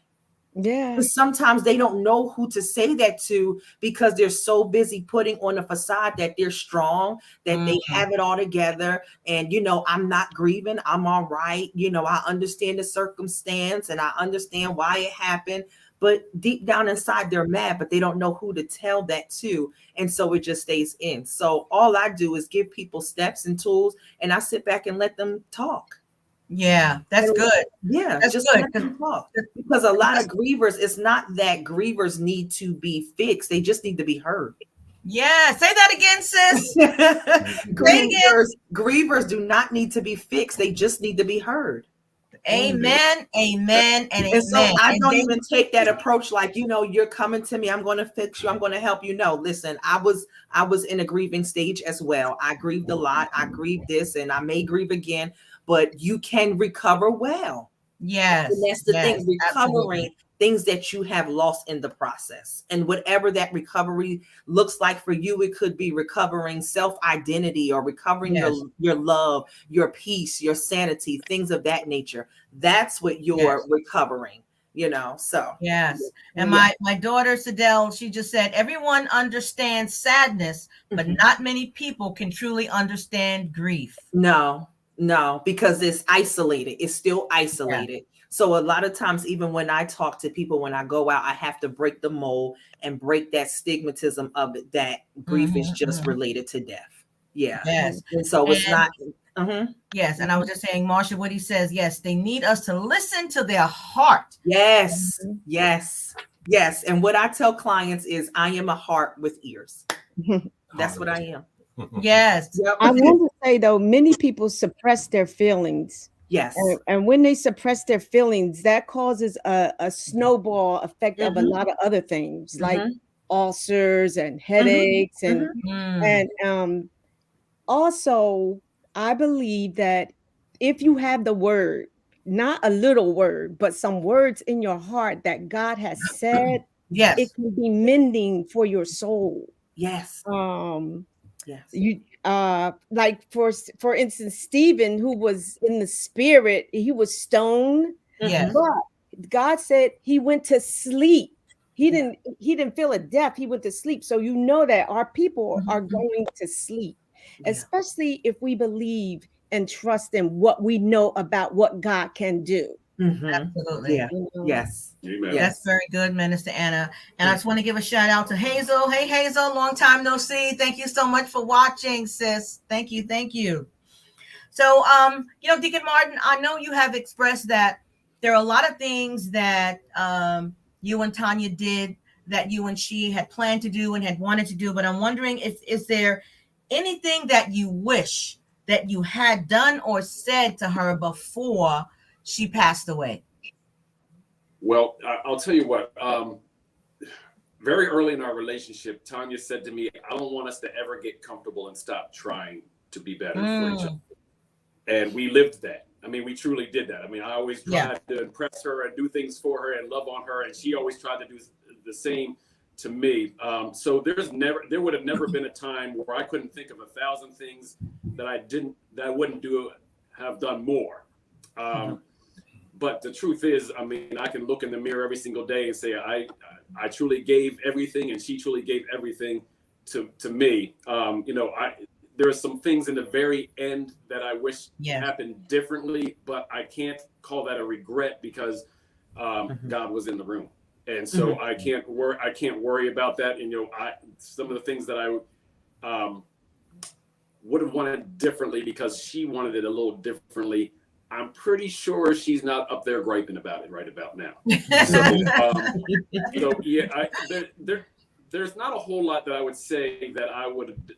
But sometimes they don't know who to say that to because they're so busy putting on a facade that they're strong, that they have it all together. And, you know, I'm not grieving. I'm all right. You know, I understand the circumstance and I understand why it happened. But deep down inside, they're mad, but they don't know who to tell that to. And so it just stays in. So all I do is give people steps and tools, and I sit back and let them talk. Yeah, that's good. Yeah, that's just good. let them talk. Because a lot of grievers, it's not that grievers need to be fixed. They just need to be heard. Yeah, say that again, sis. Grievers do not need to be fixed. They just need to be heard. Amen, amen, and amen. And so I don't even take that approach like, you know, you're coming to me, I'm going to fix you, I'm going to help you. No, listen, I was in a grieving stage as well. I grieved a lot. I grieved this and I may grieve again, but you can recover well. Yes. And that's the thing, recovering absolutely. Things that you have lost in the process. And whatever that recovery looks like for you, it could be recovering self-identity or recovering your love, your peace, your sanity, things of that nature. That's what you're recovering. So yes. And my daughter Sidel, she just said everyone understands sadness, but not many people can truly understand grief. No, because it's isolated. It's still isolated. So a lot of times, even when I talk to people, when I go out, I have to break the mold and break that stigmatism of it, that grief is just related to death. Yeah. Yes. So it's not. Yes. And I was just saying, Marsha, what he says, yes, they need us to listen to their heart. Yes. Yes. Yes. And what I tell clients is I am a heart with ears. That's what I am. Yes. Yep. I want to say, though, many people suppress their feelings. Yes. And when they suppress their feelings, that causes a snowball effect of a lot of other things, like ulcers and headaches. And also, I believe that if you have the word, not a little word, but some words in your heart that God has said, it can be mending for your soul. Yes. Yes. You like for instance, Stephen, who was in the spirit, he was stoned. Yes. But God said he went to sleep. He didn't feel a death. He went to sleep. So you know that our people are going to sleep, especially if we believe and trust in what we know about what God can do. Absolutely. Yeah. Yes. Amen. That's very good, Minister Anna. And I just want to give a shout out to Hazel. Hey, Hazel, long time no see. Thank you so much for watching, sis. Thank you. Thank you. So, Deacon Martin, I know you have expressed that there are a lot of things that you and Tanya did that you and she had planned to do and had wanted to do. But I'm wondering is there anything that you wish that you had done or said to her before she passed away? Well, I'll tell you what. Very early in our relationship, Tanya said to me, I don't want us to ever get comfortable and stop trying to be better for each other. And we lived that. I mean, we truly did that. I mean, I always tried to impress her and do things for her and love on her. And she always tried to do the same to me. So there would have never been a time where I couldn't think of 1,000 things that I wouldn't have done more. But the truth is, I mean, I can look in the mirror every single day and say, I truly gave everything and she truly gave everything to me. There are some things in the very end that I wish happened differently, but I can't call that a regret because God was in the room. And so I can't worry about that. And, some of the things that I would have wanted differently because she wanted it a little differently. I'm pretty sure she's not up there griping about it right about now. There's not a whole lot that I would say that I would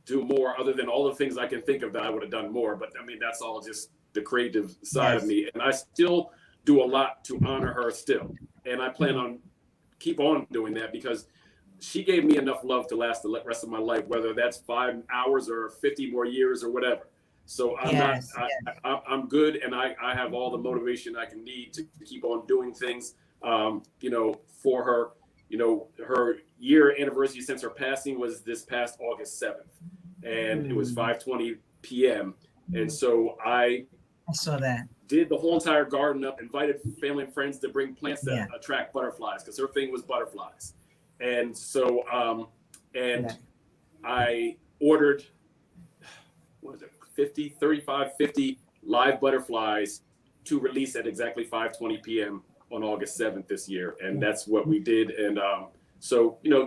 do more other than all the things I can think of that I would have done more. But I mean, that's all just the creative side of me. And I still do a lot to honor her still. And I plan on keep on doing that because she gave me enough love to last the rest of my life, whether that's 5 hours or 50 more years or whatever. So I'm good, and I have all the motivation I can need to keep on doing things, for her. Her year anniversary since her passing was this past August 7th, and it was 5:20 p.m. And so I saw that. Did the whole entire garden up, invited family and friends to bring plants that attract butterflies because her thing was butterflies. And so I ordered, 50 live butterflies to release at exactly 5:20 p.m. on August 7th this year. And that's what we did. And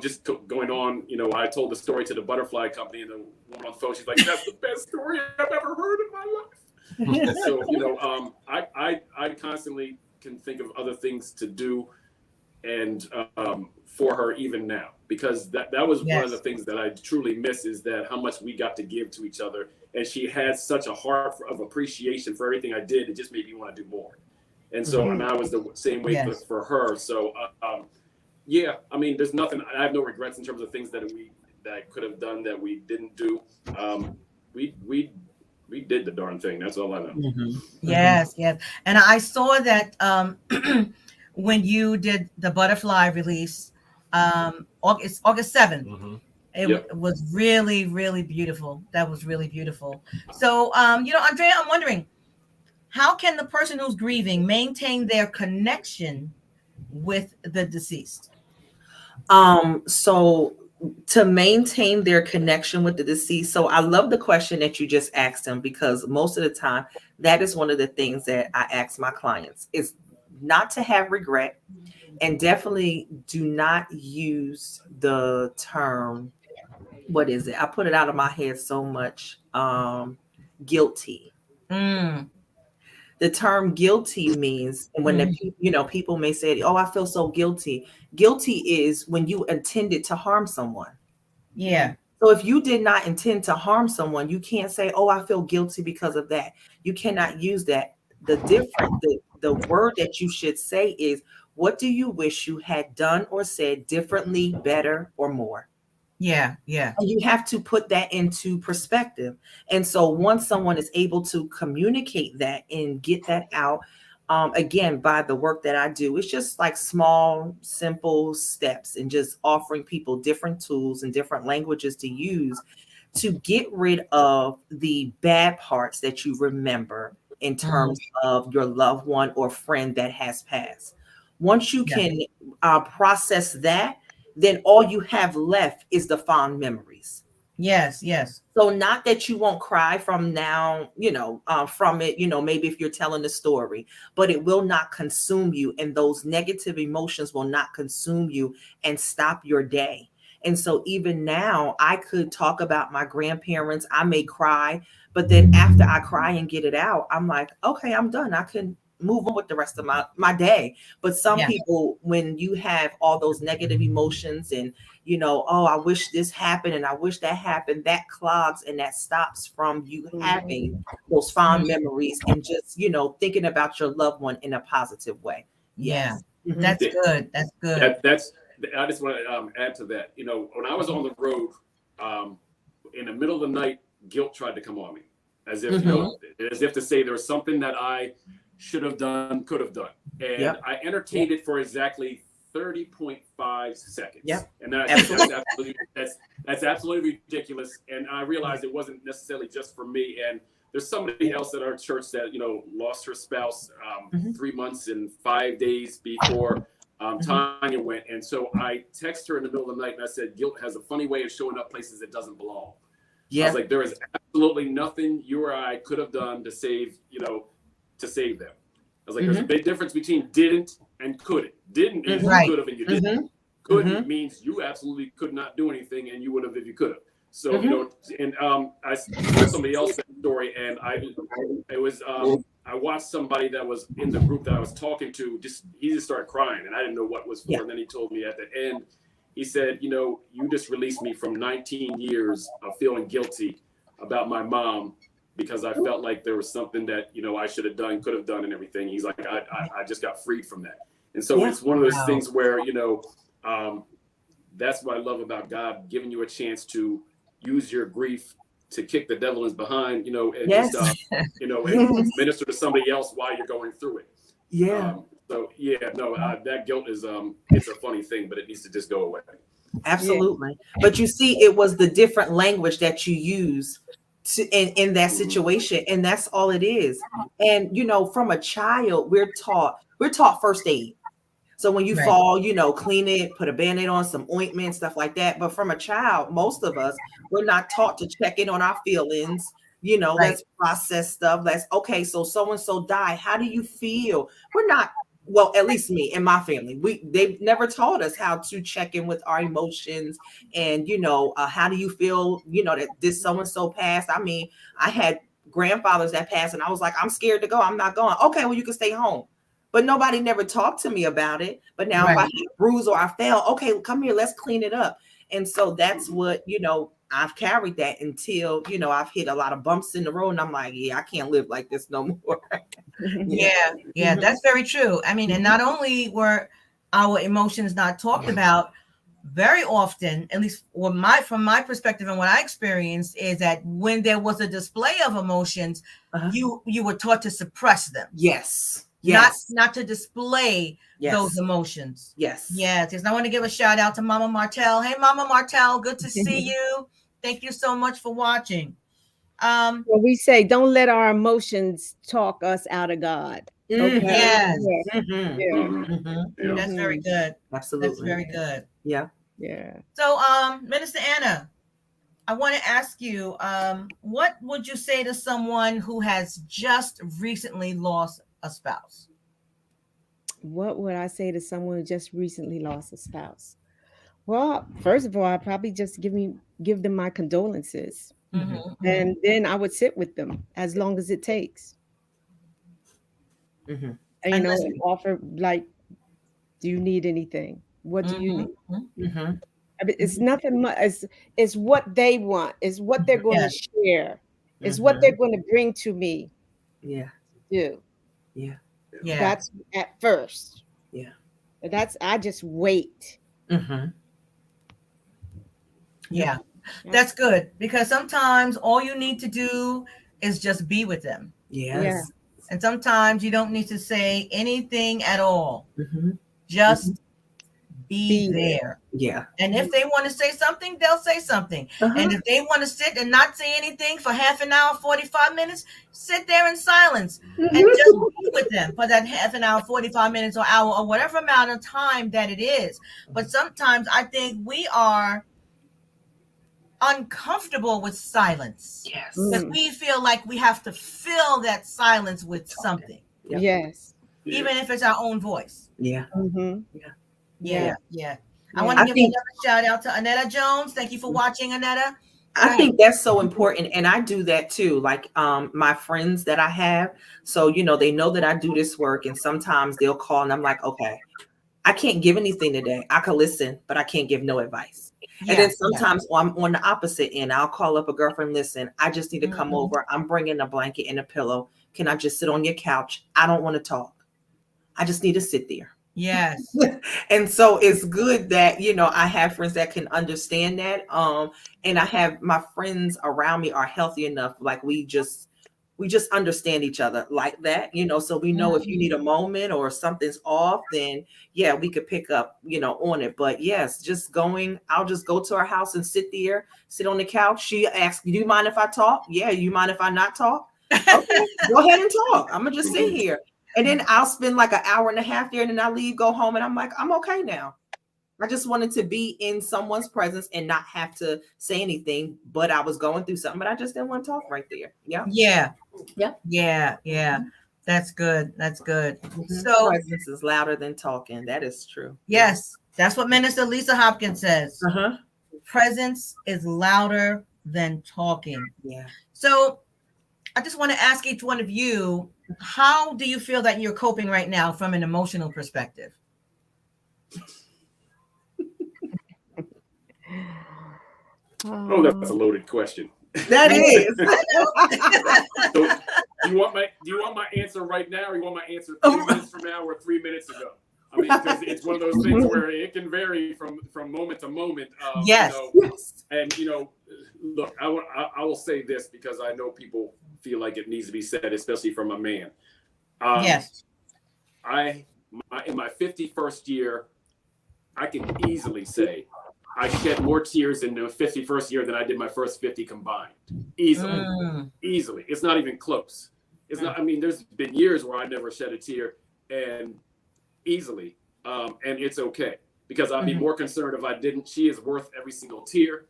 just going on, I told the story to the butterfly company, and the woman on the phone, she's like, that's the best story I've ever heard in my life. So, I constantly can think of other things to do and for her even now, because that was one of the things that I truly miss is that how much we got to give to each other. And she had such a heart of appreciation for everything I did. It just made me want to do more. And so, and I was the same way for her. So, I mean, there's nothing, I have no regrets in terms of things that I could have done that we didn't do. We did the darn thing. That's all I know. Yes. And I saw that when you did the butterfly release, August 7th. It was really, really beautiful. That was really beautiful. So, Andrea, I'm wondering, how can the person who's grieving maintain their connection with the deceased? So to maintain their connection with the deceased. So I love the question that you just asked them, because most of the time that is one of the things that I ask my clients is not to have regret, and definitely do not use the term, what is it? I put it out of my head so much. Guilty. The term guilty means, and when people may say, "Oh, I feel so guilty." Guilty is when you intended to harm someone. Yeah. So if you did not intend to harm someone, you can't say, "Oh, I feel guilty because of that." You cannot use that. The word that you should say is, "What do you wish you had done or said differently, better, or more?" Yeah. Yeah. And you have to put that into perspective. And so once someone is able to communicate that and get that out, again, by the work that I do, it's just like small, simple steps, and just offering people different tools and different languages to use to get rid of the bad parts that you remember in terms of your loved one or friend that has passed. Once you can process that, then all you have left is the fond memories. Yes, yes. So not that you won't cry from now, from it, maybe if you're telling the story, but it will not consume you. And those negative emotions will not consume you and stop your day. And so even now, I could talk about my grandparents. I may cry, but then after I cry and get it out, I'm like, okay, I'm done. I can move on with the rest of my day. But some people, when you have all those negative emotions and, oh, I wish this happened and I wish that happened, that clogs and that stops from you having those fond memories and just, thinking about your loved one in a positive way. Yes. Yeah. That's good. That's good. I just want to add to that. When I was on the road, in the middle of the night, guilt tried to come on me, as if as if to say there was something that I should have done, could have done, and I entertained it for exactly 30.5 seconds. And that's absolutely ridiculous. And I realized it wasn't necessarily just for me. And there's somebody else at our church that lost her spouse 3 months and 5 days before Tanya went. And so I texted her in the middle of the night and I said, guilt has a funny way of showing up places it doesn't belong. I was like, there is absolutely nothing you or I could have done to save them. I was like, there's a big difference between didn't and couldn't. Didn't is you could have and you didn't. Couldn't means you absolutely could not do anything and you would have if you could have. So I heard somebody else that story, and I watched somebody that was in the group that I was talking to. He just started crying, and I didn't know what was for. And then he told me at the end, he said, you just released me from 19 years of feeling guilty about my mom, because I felt like there was something that, I should have done, could have done and everything. He's like, I just got freed from that. And so it's one of those things where, that's what I love about God, giving you a chance to use your grief to kick the devil in his behind, and and minister to somebody else while you're going through it. That guilt is, it's a funny thing, but it needs to just go away. Absolutely. But you see, it was the different language that you use in that situation, and that's all it is. And from a child, we're taught first aid. So when you fall, clean it, put a Band-Aid on, some ointment, stuff like that. But from a child, most of us, we're not taught to check in on our feelings. Let's process stuff. Let's so so-and-so died. How do you feel? We're not, well, at least me and my family, they've never taught us how to check in with our emotions and, how do you feel, that this so-and-so passed. I mean, I had grandfathers that passed and I was like, I'm scared to go. I'm not going. Okay, well, you can stay home. But nobody never talked to me about it. But now if I hit a bruise or I fell, okay, come here, let's clean it up. And so that's what, I've carried that until, I've hit a lot of bumps in the road and I'm like, I can't live like this no more. That's very true. I mean, and not only were our emotions not talked about, very often, at least from my perspective and what I experienced, is that when there was a display of emotions, you were taught to suppress them. Not to display those emotions. Yes. I want to give a shout out to Mama Martell. Hey, Mama Martell, good to see you. Thank you so much for watching. Well, we say, don't let our emotions talk us out of God. Okay. Yes. Yeah. Mhm. Yeah. Mhm. Yeah. That's very good. That's Absolutely. very good. Yeah. Yeah. So, Minister Anna, I want to ask you, what would you say to someone who has just recently lost a spouse? What would I say to someone who just recently lost a spouse? Well, first of all, I'd probably just give them my condolences. And then I would sit with them as long as it takes. Mhm. And, And and listen. offer, like, do you need anything? What do you need? Mhm. I mean, it's nothing much. It's what they want. It's what they're going to Yes. share. It's what they're going to bring to me Yeah. to do. Yeah. Yeah. That's at first. Yeah. I just wait. Mhm. Yeah. That's good, because sometimes all you need to do is just be with them. Yes. Yeah. And sometimes you don't need to say anything at all. Mhm. Just Be be there. Yeah. And if they want to say something, they'll say something. And if they want to sit and not say anything for half an hour, 45 minutes, sit there in silence and just be with them for that half an hour, 45 minutes or hour or whatever amount of time that it is. But sometimes I think we are uncomfortable with silence. Yes. Because we feel like we have to fill that silence with something. Yep. Yes. Even if it's our own voice. Yeah. Yeah. I want to give another shout out to Annetta Jones. Thank you for watching, Annetta. I think that's so important. And I do that too. Like my friends that I have. So, they know that I do this work, and sometimes they'll call and I'm like, okay, I can't give anything today. I can listen, but I can't give no advice. And then sometimes I'm on the opposite end. I'll call up a girlfriend. Listen, I just need to come over. I'm bringing a blanket and a pillow. Can I just sit on your couch? I don't want to talk. I just need to sit there. Yes. And so it's good that, I have friends that can understand that. And I have my friends around me are healthy enough. Like we just understand each other like that, so we know if you need a moment or something's off, then we could pick up, on it. But yes, I'll just go to her house and sit on the couch. She asks, do you mind if I talk? Yeah. You mind if I not talk? Okay, go ahead and talk. I'm gonna just sit here. And then I'll spend like an hour and a half there, and then I leave, go home, and I'm like, I'm okay now. I just wanted to be in someone's presence and not have to say anything, but I was going through something, but I just didn't want to talk right there. Yeah. That's good. That's good. So presence is louder than talking. That is true. Yes, that's what Minister Lisa Hopkins says. Presence is louder than talking. Yeah. So I just want to ask each one of you, how do you feel that you're coping right now from an emotional perspective? Oh, that's a loaded question. That is. So, do you want my answer right now, or you want my answer 3 minutes from now or 3 minutes ago? I mean, because it's one of those things where it can vary from moment to moment. Yes. And look, I will say this because I know people feel like it needs to be said, especially from a man. Yes. In my 51st year, I can easily say I shed more tears in the 51st year than I did my first 50 combined. Easily. It's not even close. It's not. I mean, there's been years where I never shed a tear, and easily, and it's okay, because I'd be more concerned if I didn't. She is worth every single tear,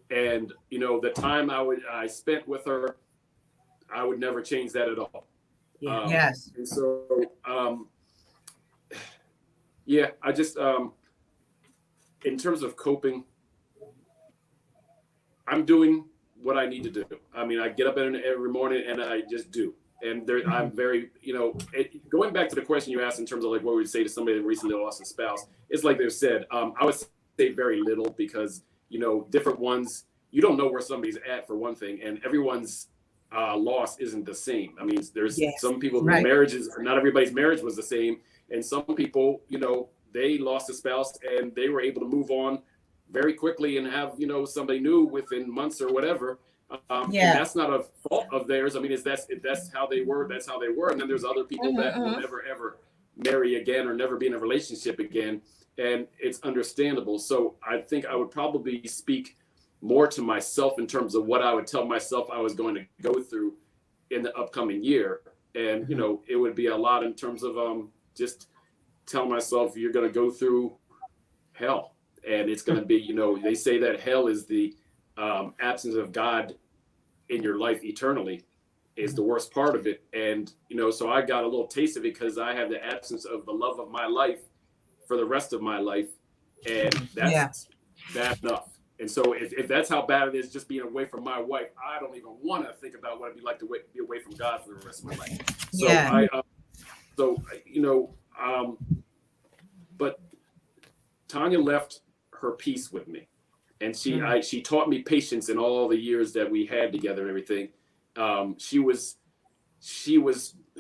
and the time I spent with her, I would never change that at all. Yes. And so, I just, in terms of coping, I'm doing what I need to do. I mean, I get up every morning and I just do. And I'm very, going back to the question you asked in terms of like what we would say to somebody that recently lost a spouse, it's like they've said, I would say very little, because, different ones, you don't know where somebody's at, for one thing, and everyone's loss isn't the same. I mean, there's some people, marriages, not everybody's marriage was the same. And some people, they lost a spouse and they were able to move on very quickly and have, somebody new within months or whatever. And that's not a fault of theirs. I mean, if that's how they were, that's how they were. And then there's other people that will never, ever marry again or never be in a relationship again. And it's understandable. So I think I would probably speak more to myself in terms of what I would tell myself I was going to go through in the upcoming year. And, you know, it would be a lot in terms of just telling myself you're going to go through hell. And it's going to be, you know, they say that hell is the absence of God in your life eternally is the worst part of it. And, you know, so I got a little taste of it because I have the absence of the love of my life for the rest of my life. And that's bad enough. And so if that's how bad it is, just being away from my wife, I don't even want to think about what it'd be like to be away from God for the rest of my life. So you know, but Tanya left her peace with me, and she taught me patience in all the years that we had together and everything. She was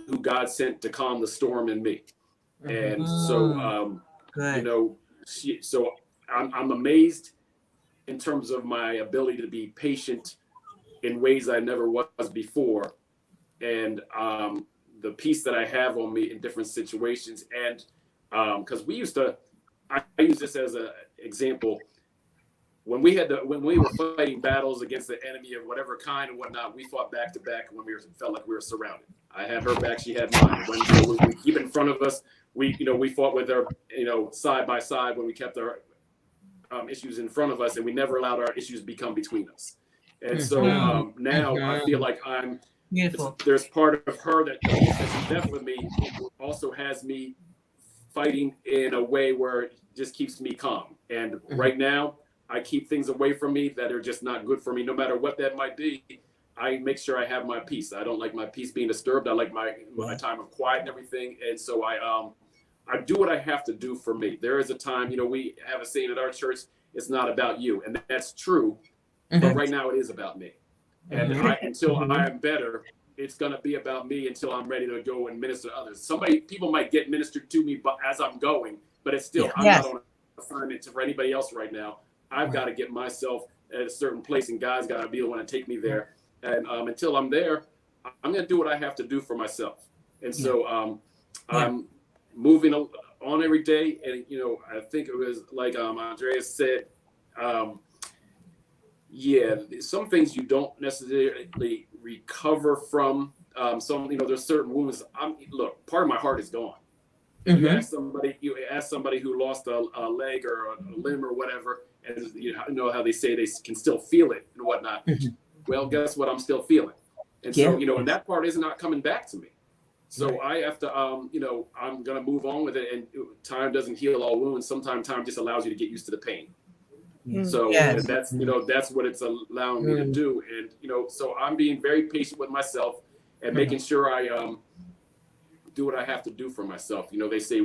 who God sent to calm the storm in me, and so you know, I'm amazed in terms of my ability to be patient in ways I never was before, and the peace that I have on me in different situations. And because I use this as an example. When we were fighting battles against the enemy of whatever kind and whatnot, we fought back to back when felt like we were surrounded. I had her back, she had mine. When we keep in front of us, we fought with her, side by side when we kept our issues in front of us, and we never allowed our issues to become between us. And so now I feel like there's part of her that she's left with me also has me fighting in a way where it just keeps me calm. And right now I keep things away from me that are just not good for me, no matter what that might be. I make sure I have my peace. I don't like my peace being disturbed. I like my time of quiet and everything. And so I do what I have to do for me. There is a time, we have a saying at our church, it's not about you. And that's true. But right now it is about me. And until I am better, it's going to be about me until I'm ready to go and minister to others. People might get ministered to me as I'm going, but it's still, I'm not on assignment for anybody else right now. I've got to get myself at a certain place, and God's got to be the one to take me there. And until I'm there, I'm going to do what I have to do for myself. And so I'm moving on every day. And, I think it was like Andrea said, some things you don't necessarily recover from. There's certain wounds. Look, part of my heart is gone. You ask somebody who lost a leg or a limb or whatever, and you know how they say they can still feel it and whatnot. Well, guess what? I'm still feeling. And so, and that part is not coming back to me. So I have to, I'm going to move on with it. And time doesn't heal all wounds. Sometimes time just allows you to get used to the pain. So that's what it's allowing me to do. And, so I'm being very patient with myself and making sure I do what I have to do for myself. They say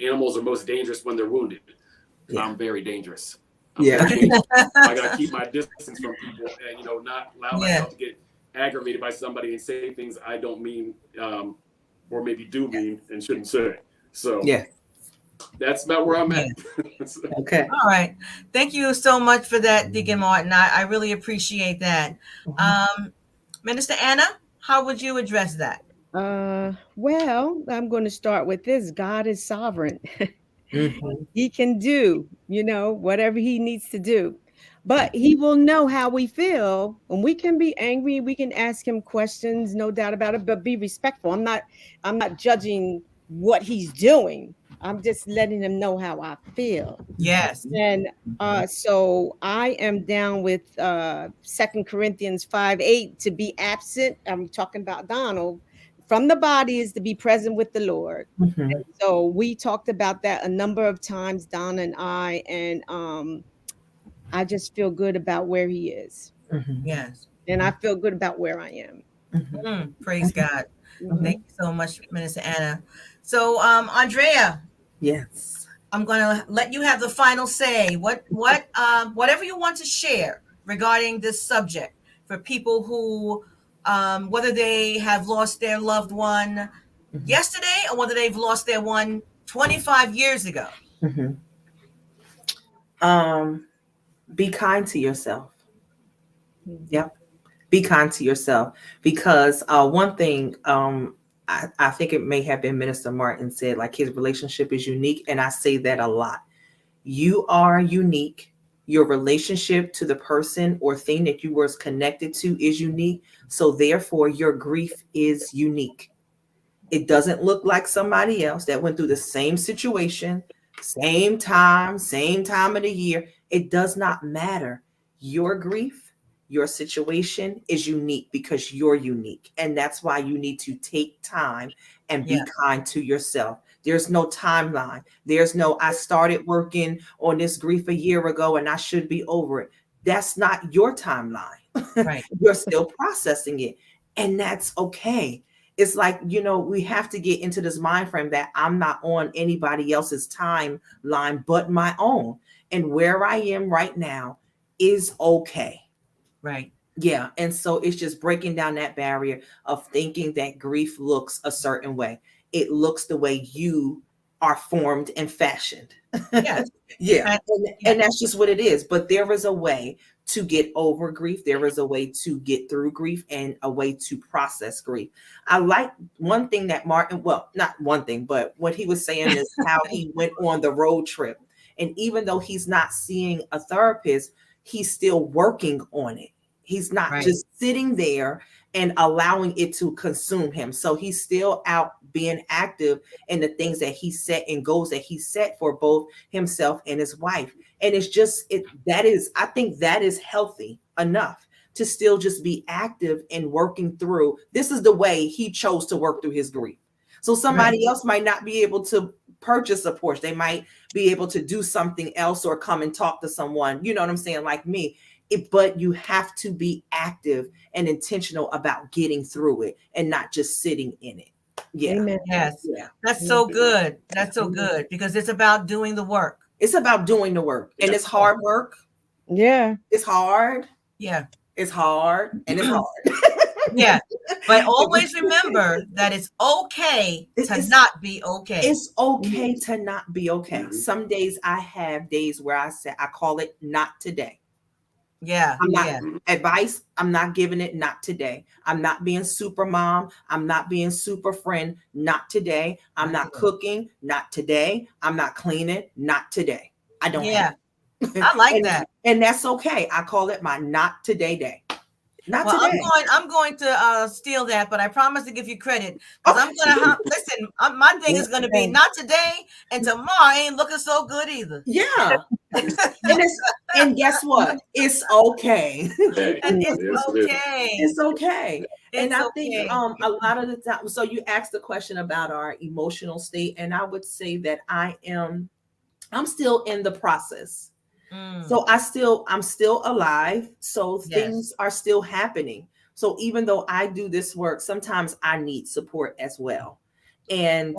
animals are most dangerous when they're wounded. I'm very dangerous. I got to keep my distance from people and, not allow myself to get aggravated by somebody and say things I don't mean or maybe do mean and shouldn't say. So that's about where I'm at. Okay. All right. Thank you so much for that, Deacon Martin. I really appreciate that. Minister Anna, how would you address that? Well, I'm going to start with this. God is sovereign. He can do, whatever he needs to do, but he will know how we feel, and we can be angry. We can ask him questions, no doubt about it, but be respectful. I'm not judging what he's doing. I'm just letting him know how I feel. Yes. And so I am down with 2 Corinthians 5:8 to be absent. I'm talking about Donald. From the body is to be present with the Lord. So we talked about that a number of times, Donna and I, and I just feel good about where he is. Yes. And I feel good about where I am. Praise God. Thank you so much, Minister Anna. So Andrea. Yes. I'm going to let you have the final say. Whatever you want to share regarding this subject for people who whether they have lost their loved one yesterday or whether they've lost their one 25 years ago. Be kind to yourself. Yep. Be kind to yourself, because one thing I think it may have been Minister Martin said, like, his relationship is unique. And I say that a lot. You are unique. Your relationship to the person or thing that you were connected to is unique. So therefore, your grief is unique. It doesn't look like somebody else that went through the same situation, same time of the year. It does not matter. Your grief, your situation is unique because you're unique. And that's why you need to take time and be kind to yourself. There's no timeline. There's no, I started working on this grief a year ago and I should be over it. That's not your timeline. Right. You're still processing it. And that's okay. It's like, we have to get into this mind frame that I'm not on anybody else's timeline but my own. And where I am right now is okay. Right. Yeah. And so it's just breaking down that barrier of thinking that grief looks a certain way. It looks the way you are formed and fashioned. Yes. Yeah. And that's just what it is. But there is a way to get over grief. There is a way to get through grief and a way to process grief. I like one thing that Martin, well, not one thing, but what he was saying is how he went on the road trip. And even though he's not seeing a therapist, he's still working on it. He's not just sitting there and allowing it to consume him. So he's still out being active in the things that he set and goals that he set for both himself and his wife. And it's just, I think that is healthy enough to still just be active and working through. This is the way he chose to work through his grief. So somebody else might not be able to purchase a Porsche. They might be able to do something else or come and talk to someone, you know what I'm saying, like me. But you have to be active and intentional about getting through it and not just sitting in it. Yeah. Amen. Yes. Yeah. That's so good. That's so good because it's about doing the work. It's about doing the work. And it's hard work. Yeah. It's hard. Yeah. It's hard. And it's hard. Yeah. But always remember that it's okay to not be okay. It's okay to not be okay. Some days I have days where I call it not today. Yeah. I'm not advice. I'm not giving it. Not today. I'm not being super mom. I'm not being super friend. Not today. I'm not cooking. Not today. I'm not cleaning. Not today. I don't. Yeah. I like that. And that's okay. I call it my not today day. Not well, today. I'm going to steal that, but I promise to give you credit because I'm going to listen. My thing is going to be not today, and tomorrow ain't looking so good either. Yeah, and guess what? It's okay. And it's okay. It's okay. And I okay. think a lot of the time. So you asked the question about our emotional state, and I would say that I'm still in the process. So I'm still alive. So things are still happening. So even though I do this work, sometimes I need support as well. And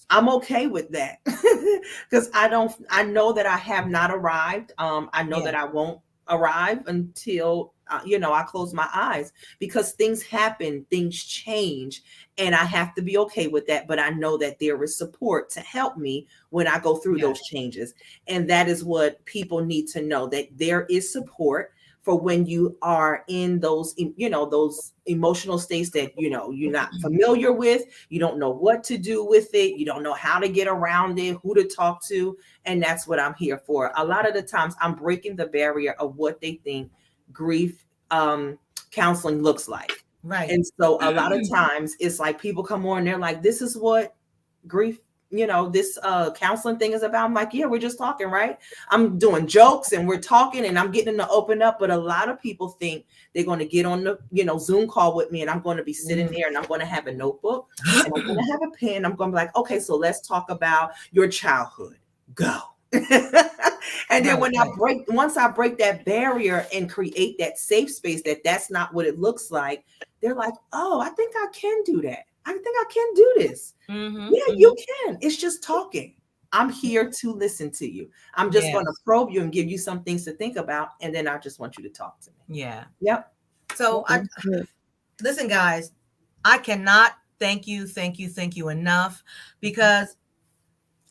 I'm okay with that because I know that I have not arrived. I know that I won't arrive until, I close my eyes because things happen, things change, and I have to be okay with that. But I know that there is support to help me when I go through those changes. And that is what people need to know, that there is support for when you are in those, those emotional states that, you're not familiar with, you don't know what to do with it, you don't know how to get around it, who to talk to. And that's what I'm here for. A lot of the times I'm breaking the barrier of what they think grief counseling looks like. Right. And so a lot of times it's like people come on, they're like, this is what grief, this counseling thing is about. I'm like, yeah, we're just talking, right? I'm doing jokes and we're talking and I'm getting them to open up. But a lot of people think they're going to get on the, Zoom call with me and I'm going to be sitting there and I'm going to have a notebook and I'm going to have a pen. I'm going to be like, okay, so let's talk about your childhood. Go. And then once I break that barrier and create that safe space, that's not what it looks like. They're like, oh, I think I can do that. I think I can do this. Yeah, you can. It's just talking. I'm here to listen to you. I'm just going to probe you and give you some things to think about. And then I just want you to talk to me. Yeah. Yep. So listen, guys, I cannot thank you enough because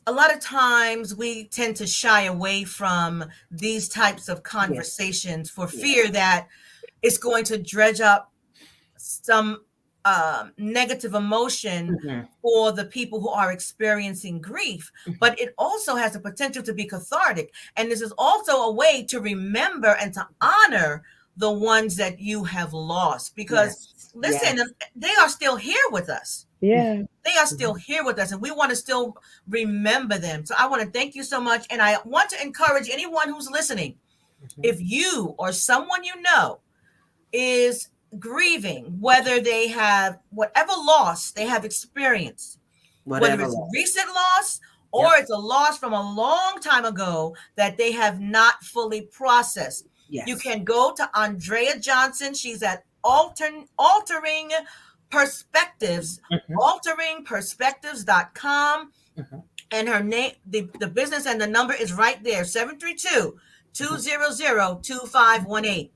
a lot of times we tend to shy away from these types of conversations for fear that it's going to dredge up some negative emotion for the people who are experiencing grief, but it also has the potential to be cathartic. And this is also a way to remember and to honor the ones that you have lost, because listen, they are still here with us. Yeah. They are still here with us, and we want to still remember them. So I want to thank you so much. And I want to encourage anyone who's listening, if you or someone you know is grieving, whether they have whatever loss they have experienced, whether it's recent loss or it's a loss from a long time ago that they have not fully processed. You can go to Andrea Johnson. She's at Altering Perspectives, alteringperspectives.com. And her name, the business and the number is right there, 732-200-2518.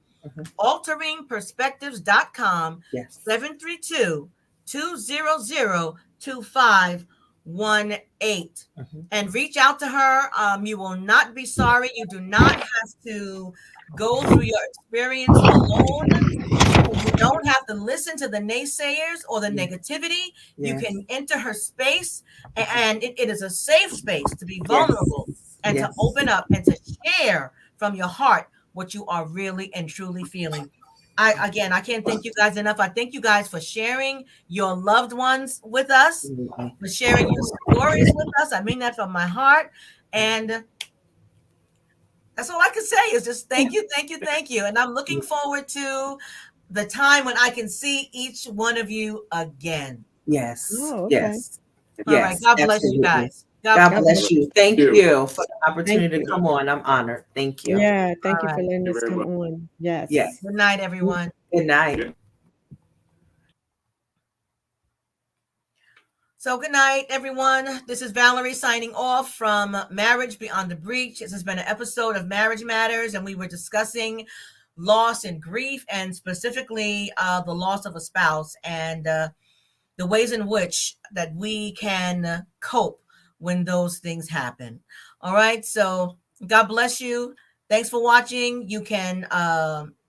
alteringperspectives.com, 732-200-2518. And reach out to her. You will not be sorry. You do not have to go through your experience alone. You don't have to listen to the naysayers or the negativity. You can enter her space, and it is a safe space to be vulnerable and to open up and to share from your heart what you are really and truly feeling. I can't thank you guys enough. I thank you guys for sharing your loved ones with us, for sharing your stories with us. I mean that from my heart. And that's all I can say is just thank you, thank you, thank you. And I'm looking forward to the time when I can see each one of you again. Yes. Oh, okay. Yes. All right. God bless you guys. God bless you. Thank you for the opportunity to come on. I'm honored. Thank you. Yeah. Thank you All for right. letting us come on. Yes. Yes. Good night, everyone. Good night. So good night, everyone. This is Valerie signing off from Marriage Beyond the Breach. This has been an episode of Marriage Matters, and we were discussing loss and grief, and specifically the loss of a spouse, and the ways in which that we can cope when those things happen. All right. So God bless you. Thanks for watching. You can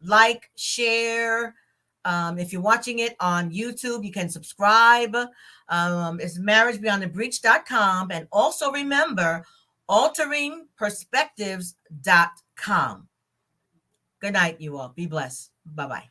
like, share. If you're watching it on YouTube, you can subscribe. It's marriagebeyondthebreach.com. And also remember, alteringperspectives.com. Good night, you all. Be blessed. Bye-bye.